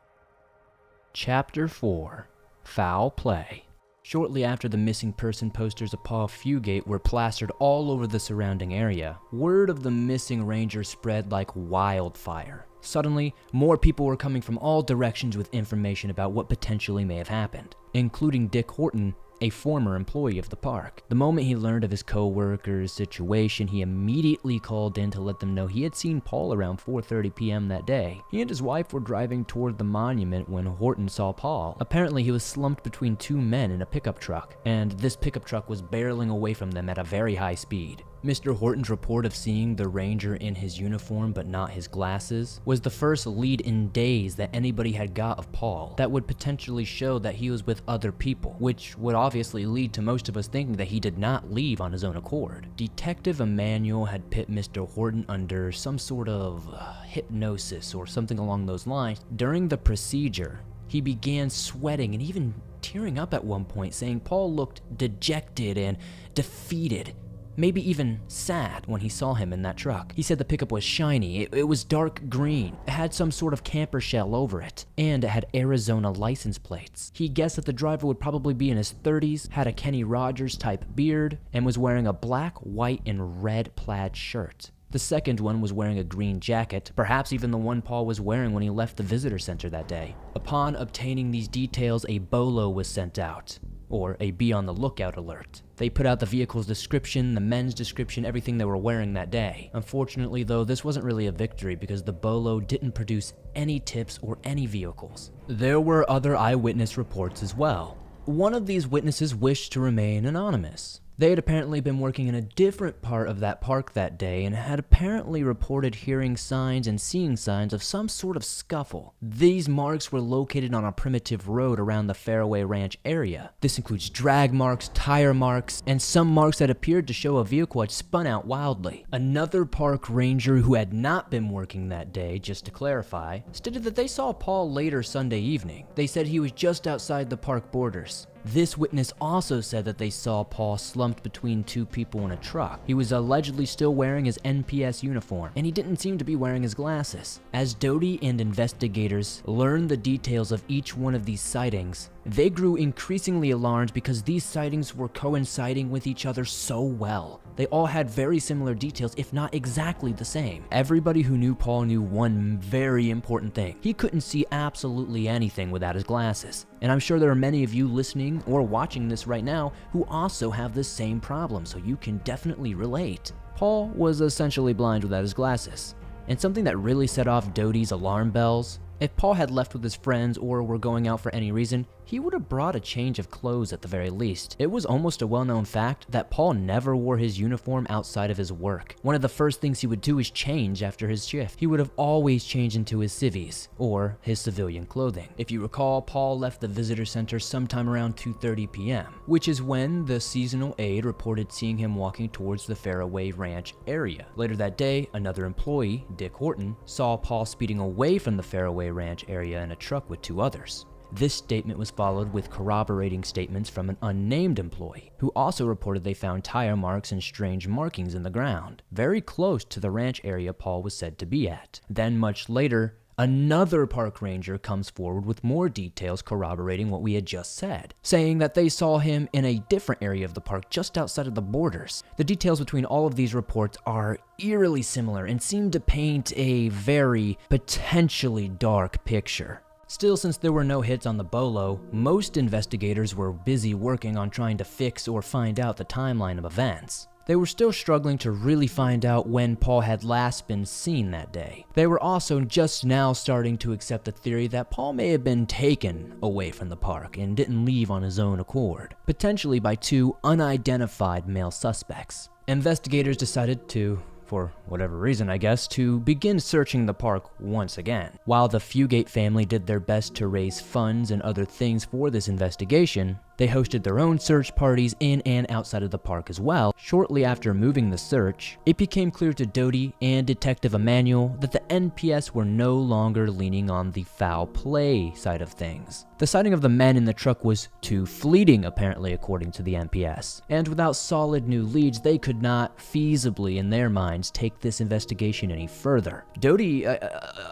Chapter 4: Foul Play. Shortly after the missing person posters of Paul Fugate were plastered all over the surrounding area, word of the missing ranger spread like wildfire. Suddenly, more people were coming from all directions with information about what potentially may have happened, including Dick Horton, a former employee of the park. The moment he learned of his co-worker's situation, he immediately called in to let them know he had seen Paul around 4:30 p.m. that day. He and his wife were driving toward the monument when Horton saw Paul. Apparently, he was slumped between two men in a pickup truck, and this pickup truck was barreling away from them at a very high speed. Mr. Horton's report of seeing the ranger in his uniform but not his glasses was the first lead in days that anybody had got of Paul that would potentially show that he was with other people, which would obviously lead to most of us thinking that he did not leave on his own accord. Detective Emmanuel had put Mr. Horton under some sort of hypnosis or something along those lines. During the procedure, he began sweating and even tearing up at one point, saying Paul looked dejected and defeated, maybe even sad when he saw him in that truck. He said the pickup was shiny, it was dark green, it had some sort of camper shell over it, and it had Arizona license plates. He guessed that the driver would probably be in his 30s, had a Kenny Rogers type beard, and was wearing a black, white, and red plaid shirt. The second one was wearing a green jacket, perhaps even the one Paul was wearing when he left the visitor center that day. Upon obtaining these details, a bolo was sent out, or a be on the lookout alert. They put out the vehicle's description, the men's description, everything they were wearing that day. Unfortunately though, this wasn't really a victory because the bolo didn't produce any tips or any vehicles. There were other eyewitness reports as well. One of these witnesses wished to remain anonymous. They had apparently been working in a different part of that park that day and had apparently reported hearing signs and seeing signs of some sort of scuffle. These marks were located on a primitive road around the Faraway Ranch area. This includes drag marks, tire marks, and some marks that appeared to show a vehicle had spun out wildly. Another park ranger who had not been working that day, just to clarify, stated that they saw Paul later Sunday evening. They said he was just outside the park borders. This witness also said that they saw Paul slumped between two people in a truck. He was allegedly still wearing his NPS uniform, and he didn't seem to be wearing his glasses. As Doty and investigators learned the details of each one of these sightings, they grew increasingly alarmed because these sightings were coinciding with each other so well. They all had very similar details, if not exactly the same. Everybody who knew Paul knew one very important thing. He couldn't see absolutely anything without his glasses. And I'm sure there are many of you listening or watching this right now who also have the same problem, so you can definitely relate. Paul was essentially blind without his glasses. And something that really set off Doty's alarm bells, if Paul had left with his friends or were going out for any reason, he would have brought a change of clothes at the very least. It was almost a well-known fact that Paul never wore his uniform outside of his work. One of the first things he would do is change after his shift. He would have always changed into his civvies, or his civilian clothing. If you recall, Paul left the visitor center sometime around 2:30 p.m., which is when the seasonal aide reported seeing him walking towards the Faraway Ranch area. Later that day, another employee, Dick Horton, saw Paul speeding away from the Faraway Ranch area in a truck with two others. This statement was followed with corroborating statements from an unnamed employee, who also reported they found tire marks and strange markings in the ground, very close to the ranch area Paul was said to be at. Then much later, another park ranger comes forward with more details corroborating what we had just said, saying that they saw him in a different area of the park just outside of the borders. The details between all of these reports are eerily similar and seem to paint a very potentially dark picture. Still, since there were no hits on the bolo, most investigators were busy working on trying to fix or find out the timeline of events. They were still struggling to really find out when Paul had last been seen that day. They were also just now starting to accept the theory that Paul may have been taken away from the park and didn't leave on his own accord, potentially by two unidentified male suspects. Investigators decided to, for whatever reason I guess, to begin searching the park once again. While the Fugate family did their best to raise funds and other things for this investigation, they hosted their own search parties in and outside of the park as well. Shortly after moving the search, it became clear to Doty and Detective Emmanuel that the NPS were no longer leaning on the foul play side of things. The sighting of the men in the truck was too fleeting, apparently, according to the NPS, and without solid new leads, they could not feasibly, in their minds, take this investigation any further. Doty,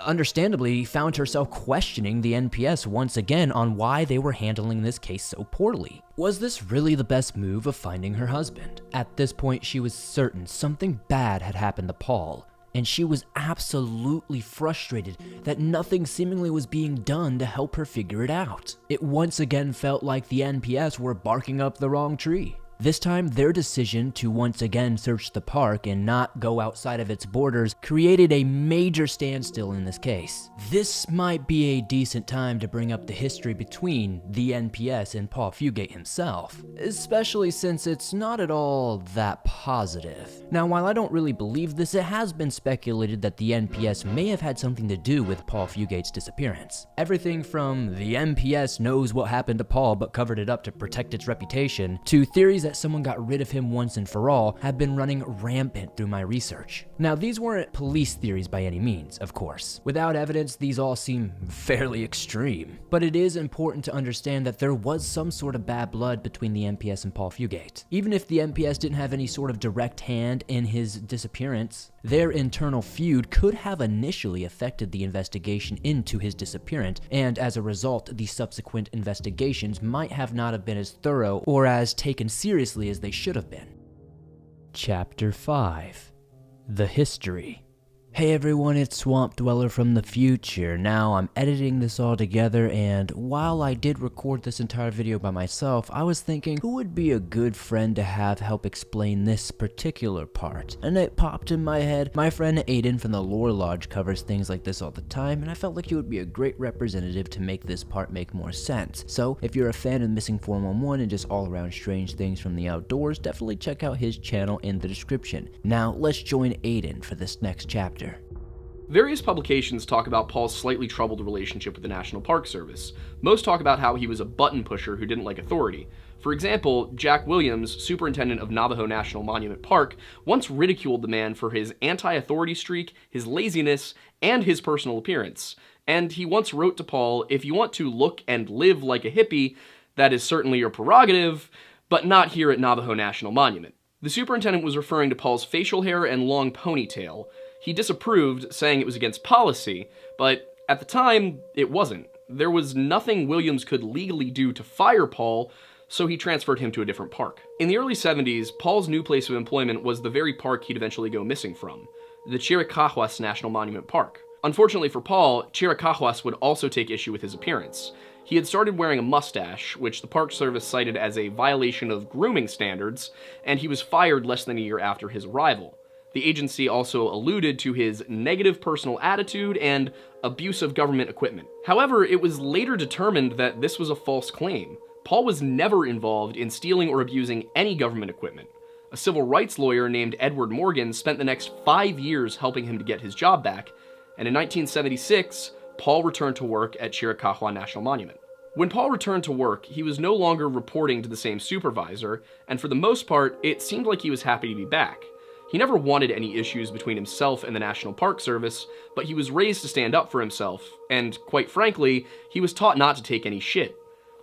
understandably, found herself questioning the NPS once again on why they were handling this case so poorly. Was this really the best move of finding her husband? At this point, she was certain something bad had happened to Paul, and she was absolutely frustrated that nothing seemingly was being done to help her figure it out. It once again felt like the NPS were barking up the wrong tree. This time, their decision to once again search the park and not go outside of its borders created a major standstill in this case. This might be a decent time to bring up the history between the NPS and Paul Fugate himself, especially since it's not at all that positive. Now, while I don't really believe this, it has been speculated that the NPS may have had something to do with Paul Fugate's disappearance. Everything from the NPS knows what happened to Paul but covered it up to protect its reputation, to theories that someone got rid of him once and for all have been running rampant through my research. Now, these weren't police theories by any means, of course. Without evidence, these all seem fairly extreme. But it is important to understand that there was some sort of bad blood between the NPS and Paul Fugate. Even if the NPS didn't have any sort of direct hand in his disappearance, their internal feud could have initially affected the investigation into his disappearance, and as a result, the subsequent investigations might have not have been as thorough or as taken seriously as they should have been. Chapter 5. The History. Hey everyone, it's Swamp Dweller from the future. Now, I'm editing this all together, and while I did record this entire video by myself, I was thinking, who would be a good friend to have help explain this particular part? And it popped in my head. My friend Aiden from the Lore Lodge covers things like this all the time, and I felt like he would be a great representative to make this part make more sense. So, if you're a fan of Missing 411 and just all-around strange things from the outdoors, definitely check out his channel in the description. Now, let's join Aiden for this next chapter. Various publications talk about Paul's slightly troubled relationship with the National Park Service. Most talk about how he was a button pusher who didn't like authority. For example, Jack Williams, superintendent of Navajo National Monument Park, once ridiculed the man for his anti-authority streak, his laziness, and his personal appearance. And he once wrote to Paul, "If you want to look and live like a hippie, that is certainly your prerogative, but not here at Navajo National Monument." The superintendent was referring to Paul's facial hair and long ponytail. He disapproved, saying it was against policy, but at the time, it wasn't. There was nothing Williams could legally do to fire Paul, so he transferred him to a different park. In the early 70s, Paul's new place of employment was the very park he'd eventually go missing from, the Chiricahuas National Monument Park. Unfortunately for Paul, Chiricahuas would also take issue with his appearance. He had started wearing a mustache, which the Park Service cited as a violation of grooming standards, and he was fired less than a year after his arrival. The agency also alluded to his negative personal attitude and abuse of government equipment. However, it was later determined that this was a false claim. Paul was never involved in stealing or abusing any government equipment. A civil rights lawyer named Edward Morgan spent the next 5 years helping him to get his job back, and in 1976, Paul returned to work at Chiricahua National Monument. When Paul returned to work, he was no longer reporting to the same supervisor, and for the most part, it seemed like he was happy to be back. He never wanted any issues between himself and the National Park Service, but he was raised to stand up for himself, and quite frankly, he was taught not to take any shit.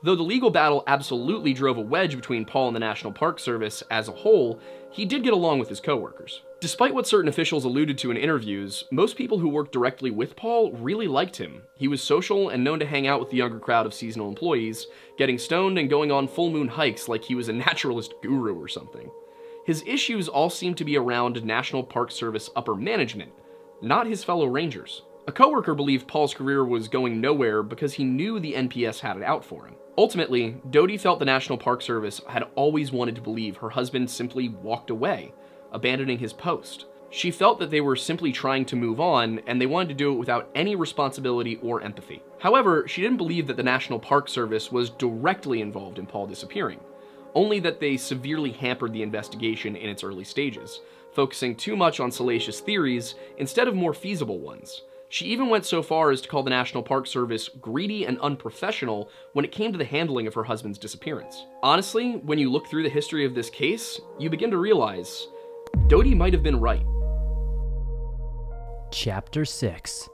Though the legal battle absolutely drove a wedge between Paul and the National Park Service as a whole, he did get along with his coworkers. Despite what certain officials alluded to in interviews, most people who worked directly with Paul really liked him. He was social and known to hang out with the younger crowd of seasonal employees, getting stoned and going on full moon hikes like he was a naturalist guru or something. His issues all seemed to be around National Park Service upper management, not his fellow rangers. A coworker believed Paul's career was going nowhere because he knew the NPS had it out for him. Ultimately, Dodie felt the National Park Service had always wanted to believe her husband simply walked away, abandoning his post. She felt that they were simply trying to move on, and they wanted to do it without any responsibility or empathy. However, she didn't believe that the National Park Service was directly involved in Paul disappearing, only that they severely hampered the investigation in its early stages, focusing too much on salacious theories instead of more feasible ones. She even went so far as to call the National Park Service greedy and unprofessional when it came to the handling of her husband's disappearance. Honestly, when you look through the history of this case, you begin to realize Dodie might have been right. Chapter 6.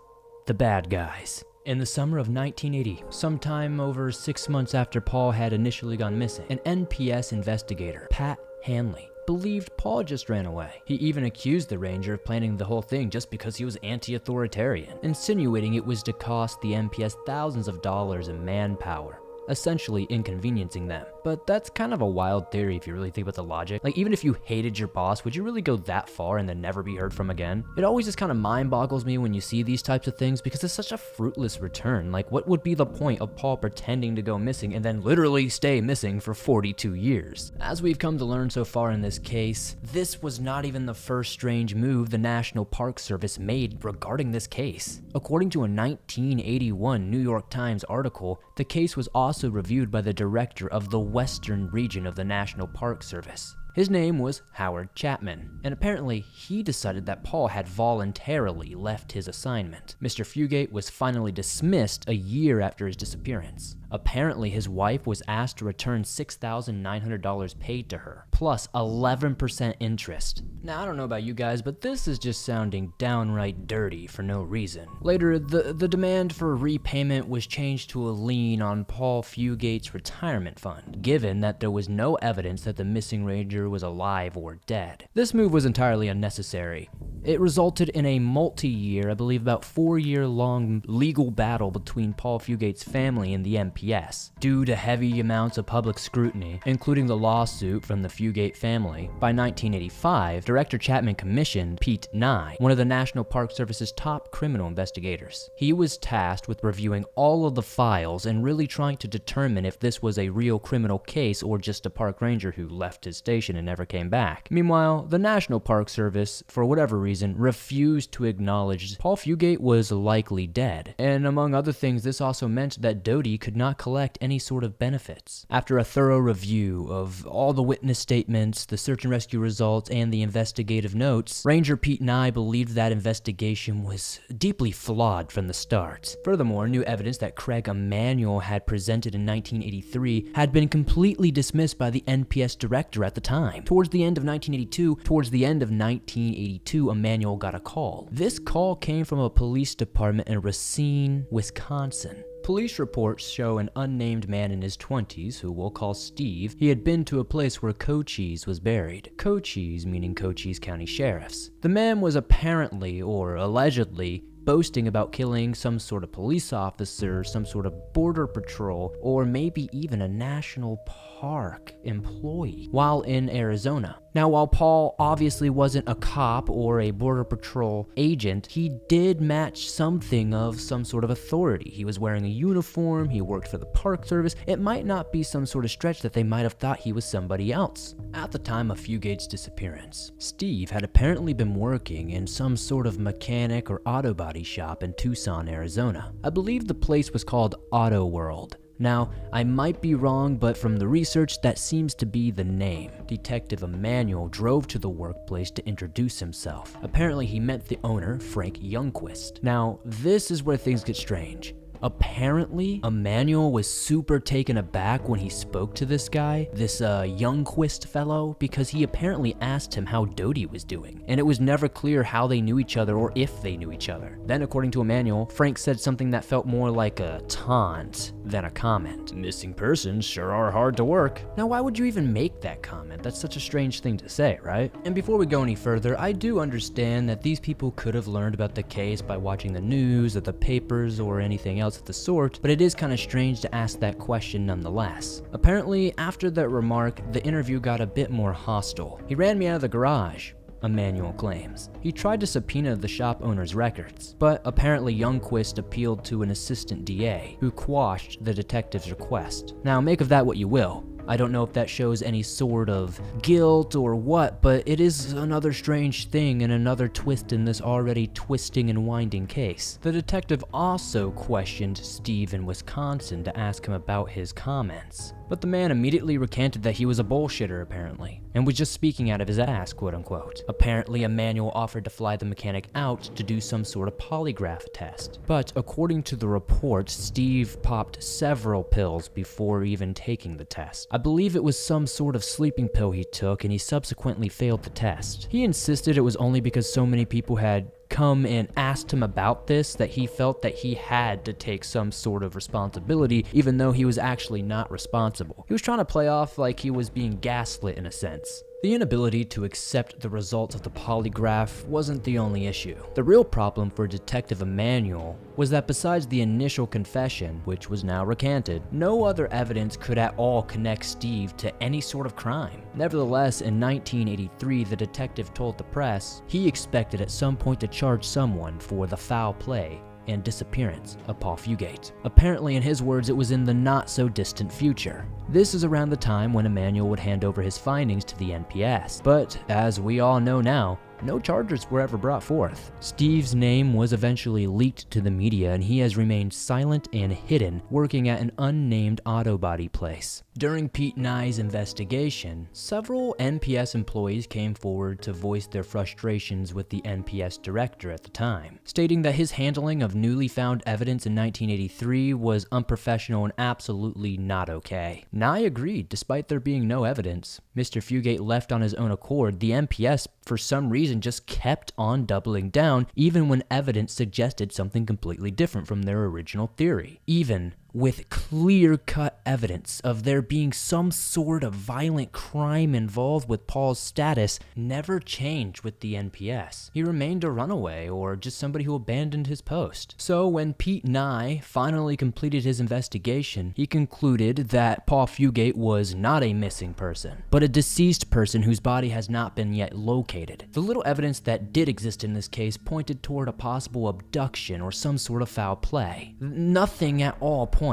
The Bad Guys. In the summer of 1980, sometime over 6 months after Paul had initially gone missing, an NPS investigator, Pat Hanley, believed Paul just ran away. He even accused the ranger of planning the whole thing just because he was anti-authoritarian, insinuating it was to cost the NPS thousands of dollars in manpower, essentially inconveniencing them. But that's kind of a wild theory if you really think about the logic. Like, even if you hated your boss, would you really go that far and then never be heard from again? It always just kind of mind boggles me when you see these types of things because it's such a fruitless return. Like, what would be the point of Paul pretending to go missing and then literally stay missing for 42 years? As we've come to learn so far in this case, this was not even the first strange move the National Park Service made regarding this case. According to a 1981 New York Times article, the case was also reviewed by the director of the Western region of the National Park Service. His name was Howard Chapman, and apparently he decided that Paul had voluntarily left his assignment. Mr. Fugate was finally dismissed a year after his disappearance. Apparently his wife was asked to return $6,900 paid to her, plus 11% interest. Now, I don't know about you guys, but this is just sounding downright dirty for no reason. Later, the demand for repayment was changed to a lien on Paul Fugate's retirement fund, given that there was no evidence that the missing ranger was alive or dead. This move was entirely unnecessary. It resulted in a multi-year, I believe about 4-year-long legal battle between Paul Fugate's family and the NPS. Due to heavy amounts of public scrutiny, including the lawsuit from the Fugate family, by 1985, Director Chapman commissioned Pete Nye, one of the National Park Service's top criminal investigators. He was tasked with reviewing all of the files and really trying to determine if this was a real criminal case or just a park ranger who left his station and never came back. Meanwhile, the National Park Service, for whatever reason, refused to acknowledge Paul Fugate was likely dead. And among other things, this also meant that Dodie could not collect any sort of benefits. After a thorough review of all the witness statements, the search and rescue results, and the investigative notes, Ranger Pete Nye believed that investigation was deeply flawed from the start. Furthermore, new evidence that Craig Emanuel had presented in 1983 had been completely dismissed by the NPS director at the time. Towards the end of 1982, Emanuel got a call. This call came from a police department in Racine, Wisconsin. Police reports show an unnamed man in his 20s, who we'll call Steve. He had been to a place where Cochise was buried. Cochise meaning Cochise County Sheriffs. The man was apparently, or allegedly, boasting about killing some sort of police officer, some sort of border patrol, or maybe even a national park employee while in Arizona. Now, while Paul obviously wasn't a cop or a border patrol agent, he did match something of some sort of authority. He was wearing a uniform, he worked for the Park Service. It might not be some sort of stretch that they might have thought he was somebody else. At the time of Fugate's disappearance, Steve had apparently been working in some sort of mechanic or auto body shop in Tucson, Arizona. I believe the place was called Auto World. Now, I might be wrong, but from the research, that seems to be the name. Detective Emanuel drove to the workplace to introduce himself. Apparently, he met the owner, Frank Youngquist. Now, this is where things get strange. Apparently, Emmanuel was super taken aback when he spoke to this guy, this Youngquist fellow, because he apparently asked him how Dodie was doing, and it was never clear how they knew each other or if they knew each other. Then, according to Emmanuel, Frank said something that felt more like a taunt than a comment. Missing persons sure are hard to work. Now, why would you even make that comment? That's such a strange thing to say, right? And before we go any further, I do understand that these people could have learned about the case by watching the news or the papers or anything else of the sort, but it is kind of strange to ask that question nonetheless. Apparently, after that remark, the interview got a bit more hostile. He ran me out of the garage, Emmanuel claims. He tried to subpoena the shop owner's records, but apparently Youngquist appealed to an assistant DA, who quashed the detective's request. Now, make of that what you will. I don't know if that shows any sort of guilt or what, but it is another strange thing and another twist in this already twisting and winding case. The detective also questioned Steve in Wisconsin to ask him about his comments, but the man immediately recanted that he was a bullshitter apparently, and was just speaking out of his ass, quote unquote. Apparently, Emmanuel offered to fly the mechanic out to do some sort of polygraph test, but according to the report, Steve popped several pills before even taking the test. I believe it was some sort of sleeping pill he took, and he subsequently failed the test. He insisted it was only because so many people had come and asked him about this that he felt that he had to take some sort of responsibility, even though he was actually not responsible. He was trying to play off like he was being gaslit in a sense. The inability to accept the results of the polygraph wasn't the only issue. The real problem for Detective Emmanuel was that besides the initial confession, which was now recanted, no other evidence could at all connect Steve to any sort of crime. Nevertheless, in 1983, the detective told the press he expected at some point to charge someone for the foul play and disappearance of Paul Fugate. Apparently, in his words, it was in the not-so-distant future. This is around the time when Emmanuel would hand over his findings to the NPS. But, as we all know now, no charges were ever brought forth. Steve's name was eventually leaked to the media, and he has remained silent and hidden, working at an unnamed auto body place. During Pete Nye's investigation, several NPS employees came forward to voice their frustrations with the NPS director at the time, stating that his handling of newly found evidence in 1983 was unprofessional and absolutely not okay. Nye agreed, despite there being no evidence. Mr. Fugate left on his own accord. The NPS, for some reason, just kept on doubling down, even when evidence suggested something completely different from their original theory. Even with clear-cut evidence of there being some sort of violent crime involved with Paul's status, never changed with the NPS. He remained a runaway or just somebody who abandoned his post. So when Pete Nye finally completed his investigation, he concluded that Paul Fugate was not a missing person, but a deceased person whose body has not been yet located. The little evidence that did exist in this case pointed toward a possible abduction or some sort of foul play. Nothing at all points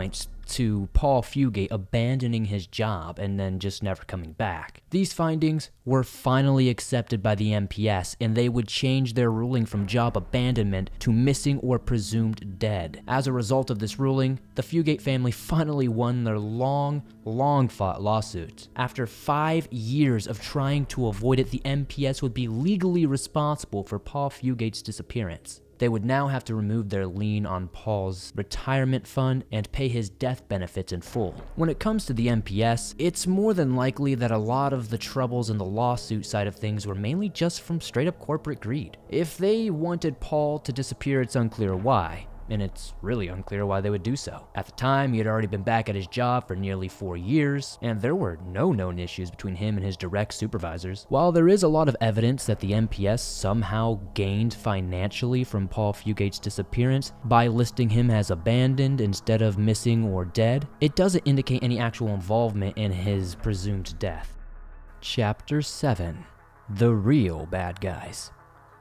to Paul Fugate abandoning his job and then just never coming back. These findings were finally accepted by the NPS, and they would change their ruling from job abandonment to missing or presumed dead. As a result of this ruling, the Fugate family finally won their long fought lawsuit. After 5 years of trying to avoid it, the NPS would be legally responsible for Paul Fugate's disappearance. They would now have to remove their lien on Paul's retirement fund and pay his death benefits in full. When it comes to the NPS, it's more than likely that a lot of the troubles in the lawsuit side of things were mainly just from straight up corporate greed. If they wanted Paul to disappear, it's unclear why. And it's really unclear why they would do so. At the time, he had already been back at his job for nearly 4 years, and there were no known issues between him and his direct supervisors. While there is a lot of evidence that the NPS somehow gained financially from Paul Fugate's disappearance by listing him as abandoned instead of missing or dead, it doesn't indicate any actual involvement in his presumed death. Chapter 7. The Real Bad Guys.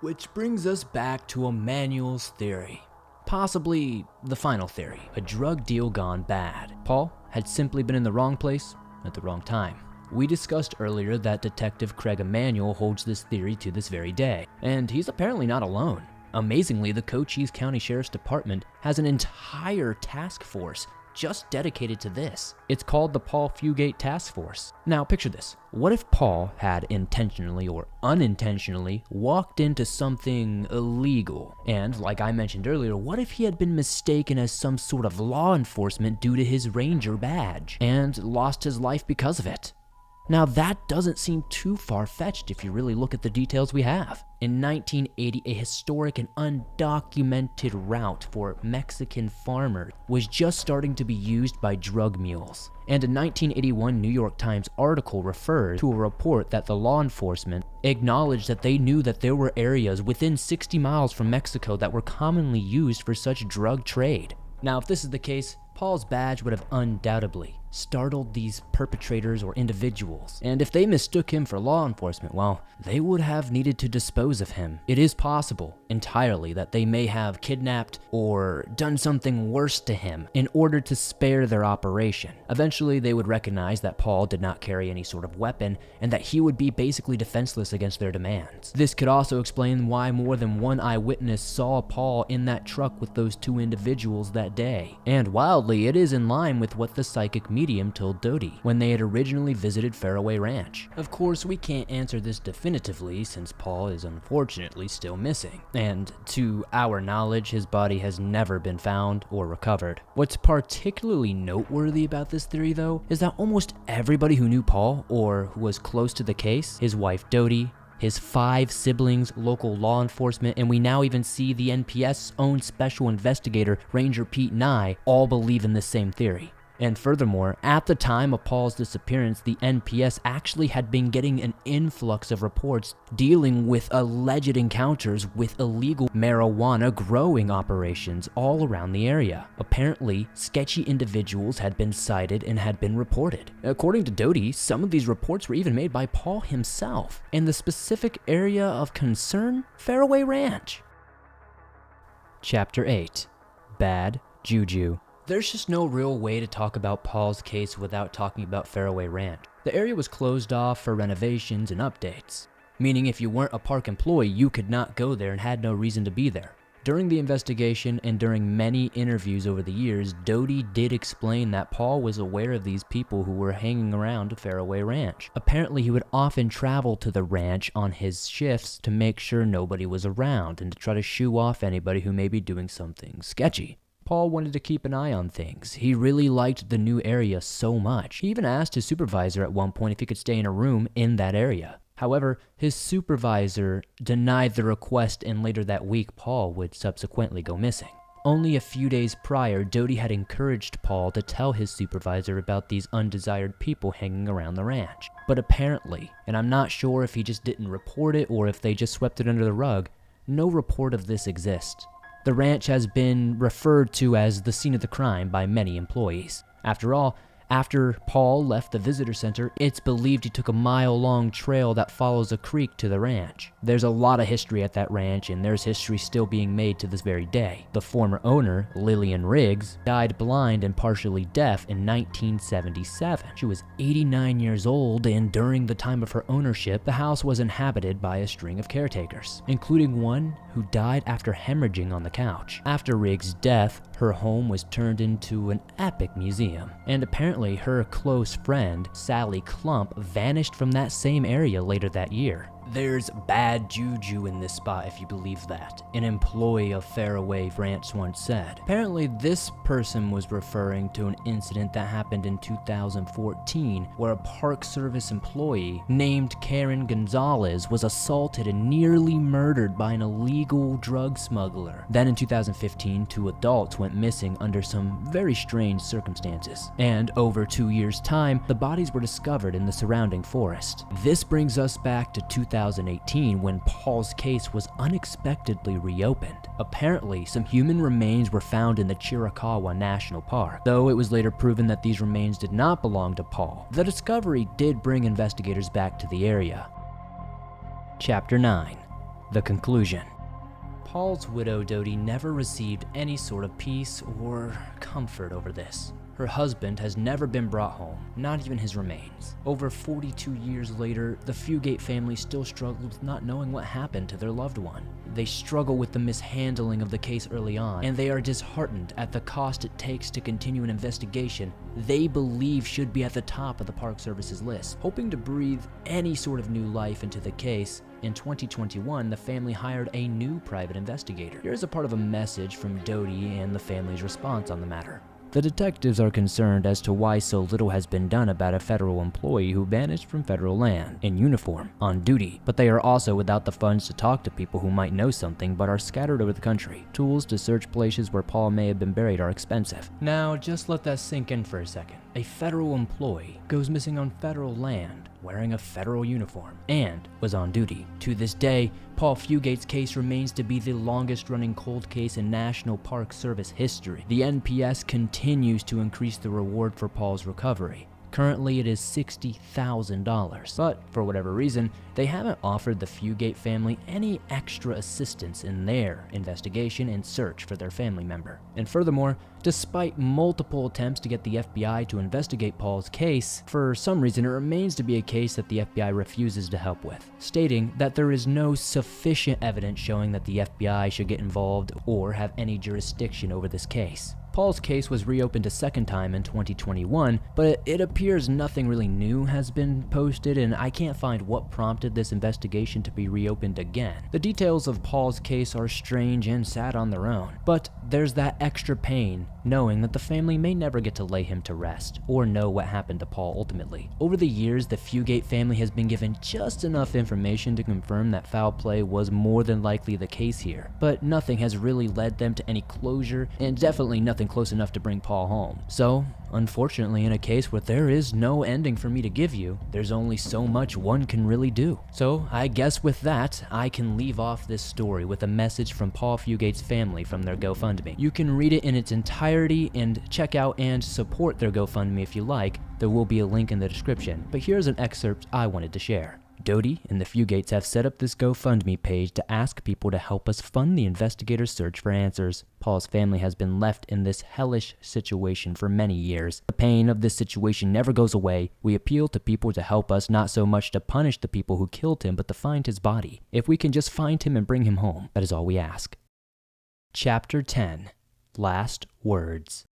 Which brings us back to Emmanuel's theory. Possibly the final theory, a drug deal gone bad. Paul had simply been in the wrong place at the wrong time. We discussed earlier that Detective Craig Emanuel holds this theory to this very day, and he's apparently not alone. Amazingly, the Cochise County Sheriff's Department has an entire task force just dedicated to this. It's called the Paul Fugate Task Force. Now picture this. What if Paul had intentionally or unintentionally walked into something illegal? And like I mentioned earlier, what if he had been mistaken as some sort of law enforcement due to his ranger badge and lost his life because of it? Now that doesn't seem too far-fetched if you really look at the details we have. In 1980, a historic and undocumented route for Mexican farmers was just starting to be used by drug mules. And a 1981 New York Times article refers to a report that the law enforcement acknowledged that they knew that there were areas within 60 miles from Mexico that were commonly used for such drug trade. Now, if this is the case, Paul's badge would have undoubtedly startled these perpetrators or individuals, and if they mistook him for law enforcement, well, they would have needed to dispose of him. It is possible entirely that they may have kidnapped or done something worse to him in order to spare their operation. Eventually, they would recognize that Paul did not carry any sort of weapon and that he would be basically defenseless against their demands. This could also explain why more than one eyewitness saw Paul in that truck with those two individuals that day. And wildly, it is in line with what the psychic medium told Doty when they had originally visited Faraway Ranch. Of course, we can't answer this definitively since Paul is unfortunately still missing, and to our knowledge, his body has never been found or recovered. What's particularly noteworthy about this theory, though, is that almost everybody who knew Paul or who was close to the case, his wife Doty, his 5 siblings, local law enforcement, and we now even see the NPS's own special investigator, Ranger Pete Nye, all believe in the same theory. And furthermore, at the time of Paul's disappearance, the NPS actually had been getting an influx of reports dealing with alleged encounters with illegal marijuana growing operations all around the area. Apparently, sketchy individuals had been sighted and had been reported. According to Doty, some of these reports were even made by Paul himself. And the specific area of concern? Faraway Ranch. Chapter 8. Bad Juju. There's just no real way to talk about Paul's case without talking about Faraway Ranch. The area was closed off for renovations and updates, meaning if you weren't a park employee, you could not go there and had no reason to be there. During the investigation and during many interviews over the years, Doty did explain that Paul was aware of these people who were hanging around Faraway Ranch. Apparently, he would often travel to the ranch on his shifts to make sure nobody was around and to try to shoo off anybody who may be doing something sketchy. Paul wanted to keep an eye on things. He really liked the new area so much. He even asked his supervisor at one point if he could stay in a room in that area. However, his supervisor denied the request, and later that week, Paul would subsequently go missing. Only a few days prior, Doty had encouraged Paul to tell his supervisor about these undesired people hanging around the ranch. But apparently, and I'm not sure if he just didn't report it or if they just swept it under the rug, no report of this exists. The ranch has been referred to as the scene of the crime by many employees. After all, after Paul left the visitor center, it's believed he took a mile-long trail that follows a creek to the ranch. There's a lot of history at that ranch, and there's history still being made to this very day. The former owner, Lillian Riggs, died blind and partially deaf in 1977. She was 89 years old, and during the time of her ownership, the house was inhabited by a string of caretakers, including one who died after hemorrhaging on the couch. After Riggs' death, her home was turned into an epic museum, and apparently her close friend, Sally Clump, vanished from that same area later that year. There's bad juju in this spot if you believe that, an employee of Faraway Ranch once said. Apparently this person was referring to an incident that happened in 2014 where a Park Service employee named Karen Gonzalez was assaulted and nearly murdered by an illegal drug smuggler. Then in 2015, 2 adults went missing under some very strange circumstances. And over 2 years' time, the bodies were discovered in the surrounding forest. This brings us back to 2018 when Paul's case was unexpectedly reopened. Apparently, some human remains were found in the Chiricahua National Park, though it was later proven that these remains did not belong to Paul. The discovery did bring investigators back to the area. Chapter 9. The Conclusion. Paul's widow Doty never received any sort of peace or comfort over this. Her husband has never been brought home, not even his remains. Over 42 years later, the Fugate family still struggled with not knowing what happened to their loved one. They struggle with the mishandling of the case early on, and they are disheartened at the cost it takes to continue an investigation they believe should be at the top of the Park Service's list. Hoping to breathe any sort of new life into the case, in 2021, the family hired a new private investigator. Here's a part of a message from Doty and the family's response on the matter. The detectives are concerned as to why so little has been done about a federal employee who vanished from federal land, in uniform, on duty, but they are also without the funds to talk to people who might know something but are scattered over the country. Tools to search places where Paul may have been buried are expensive. Now, just let that sink in for a second. A federal employee goes missing on federal land, wearing a federal uniform, and was on duty. To this day, Paul Fugate's case remains to be the longest-running cold case in National Park Service history. The NPS continues to increase the reward for Paul's recovery. Currently, it is $60,000, but for whatever reason, they haven't offered the Fugate family any extra assistance in their investigation and search for their family member. And furthermore, despite multiple attempts to get the FBI to investigate Paul's case, for some reason it remains to be a case that the FBI refuses to help with, stating that there is no sufficient evidence showing that the FBI should get involved or have any jurisdiction over this case. Paul's case was reopened a second time in 2021, but it appears nothing really new has been posted, and I can't find what prompted this investigation to be reopened again. The details of Paul's case are strange and sad on their own, but there's that extra pain knowing that the family may never get to lay him to rest or know what happened to Paul ultimately. Over the years, the Fugate family has been given just enough information to confirm that foul play was more than likely the case here, but nothing has really led them to any closure, and definitely nothing close enough to bring Paul home. So, unfortunately, in a case where there is no ending for me to give you, there's only so much one can really do. So, I guess with that, I can leave off this story with a message from Paul Fugate's family from their GoFundMe. You can read it in its entirety and check out and support their GoFundMe if you like. There will be a link in the description, but here's an excerpt I wanted to share. Doty and the Fugates have set up this GoFundMe page to ask people to help us fund the investigators' search for answers. Paul's family has been left in this hellish situation for many years. The pain of this situation never goes away. We appeal to people to help us, not so much to punish the people who killed him, but to find his body. If we can just find him and bring him home, that is all we ask. Chapter 10. Last Words.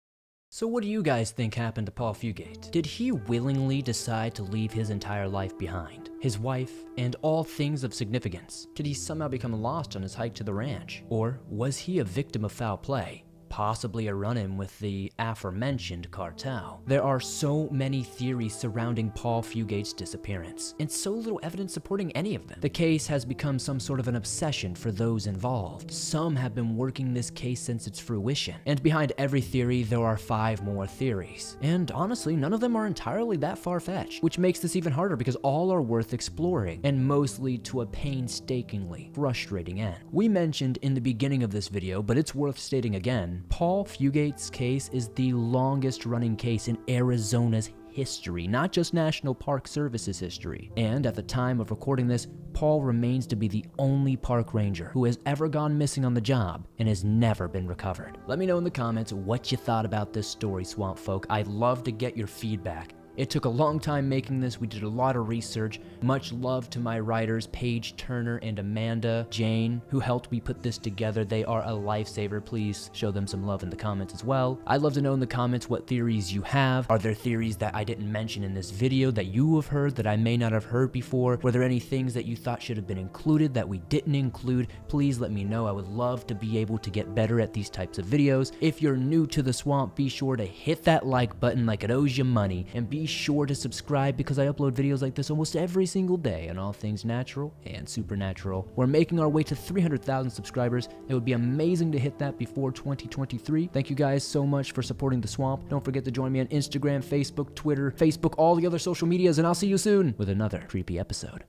So what do you guys think happened to Paul Fugate? Did he willingly decide to leave his entire life behind? His wife, and all things of significance? Did he somehow become lost on his hike to the ranch? Or was he a victim of foul play? Possibly a run-in with the aforementioned cartel. There are so many theories surrounding Paul Fugate's disappearance, and so little evidence supporting any of them. The case has become some sort of an obsession for those involved. Some have been working this case since its fruition, and behind every theory there are 5 more theories. And honestly, none of them are entirely that far-fetched, which makes this even harder because all are worth exploring, and most lead to a painstakingly frustrating end. We mentioned in the beginning of this video, but it's worth stating again, Paul Fugate's case is the longest running case in Arizona's history, not just National Park Service's history. And at the time of recording this, Paul remains to be the only park ranger who has ever gone missing on the job and has never been recovered. Let me know in the comments what you thought about this story, Swamp Folk. I'd love to get your feedback. It took a long time making this. We did a lot of research. Much love to my writers, Paige Turner and Amanda Jane, who helped me put this together. They are a lifesaver. Please show them some love in the comments as well. I'd love to know in the comments what theories you have. Are there theories that I didn't mention in this video that you have heard that I may not have heard before? Were there any things that you thought should have been included that we didn't include? Please let me know. I would love to be able to get better at these types of videos. If you're new to the swamp, be sure to hit that like button like it owes you money, and be sure to subscribe because I upload videos like this almost every single day on all things natural and supernatural. We're making our way to 300,000 subscribers. It would be amazing to hit that before 2023. Thank you guys so much for supporting the swamp. Don't forget to join me on Instagram, Facebook, Twitter, all the other social medias, and I'll see you soon with another creepy episode.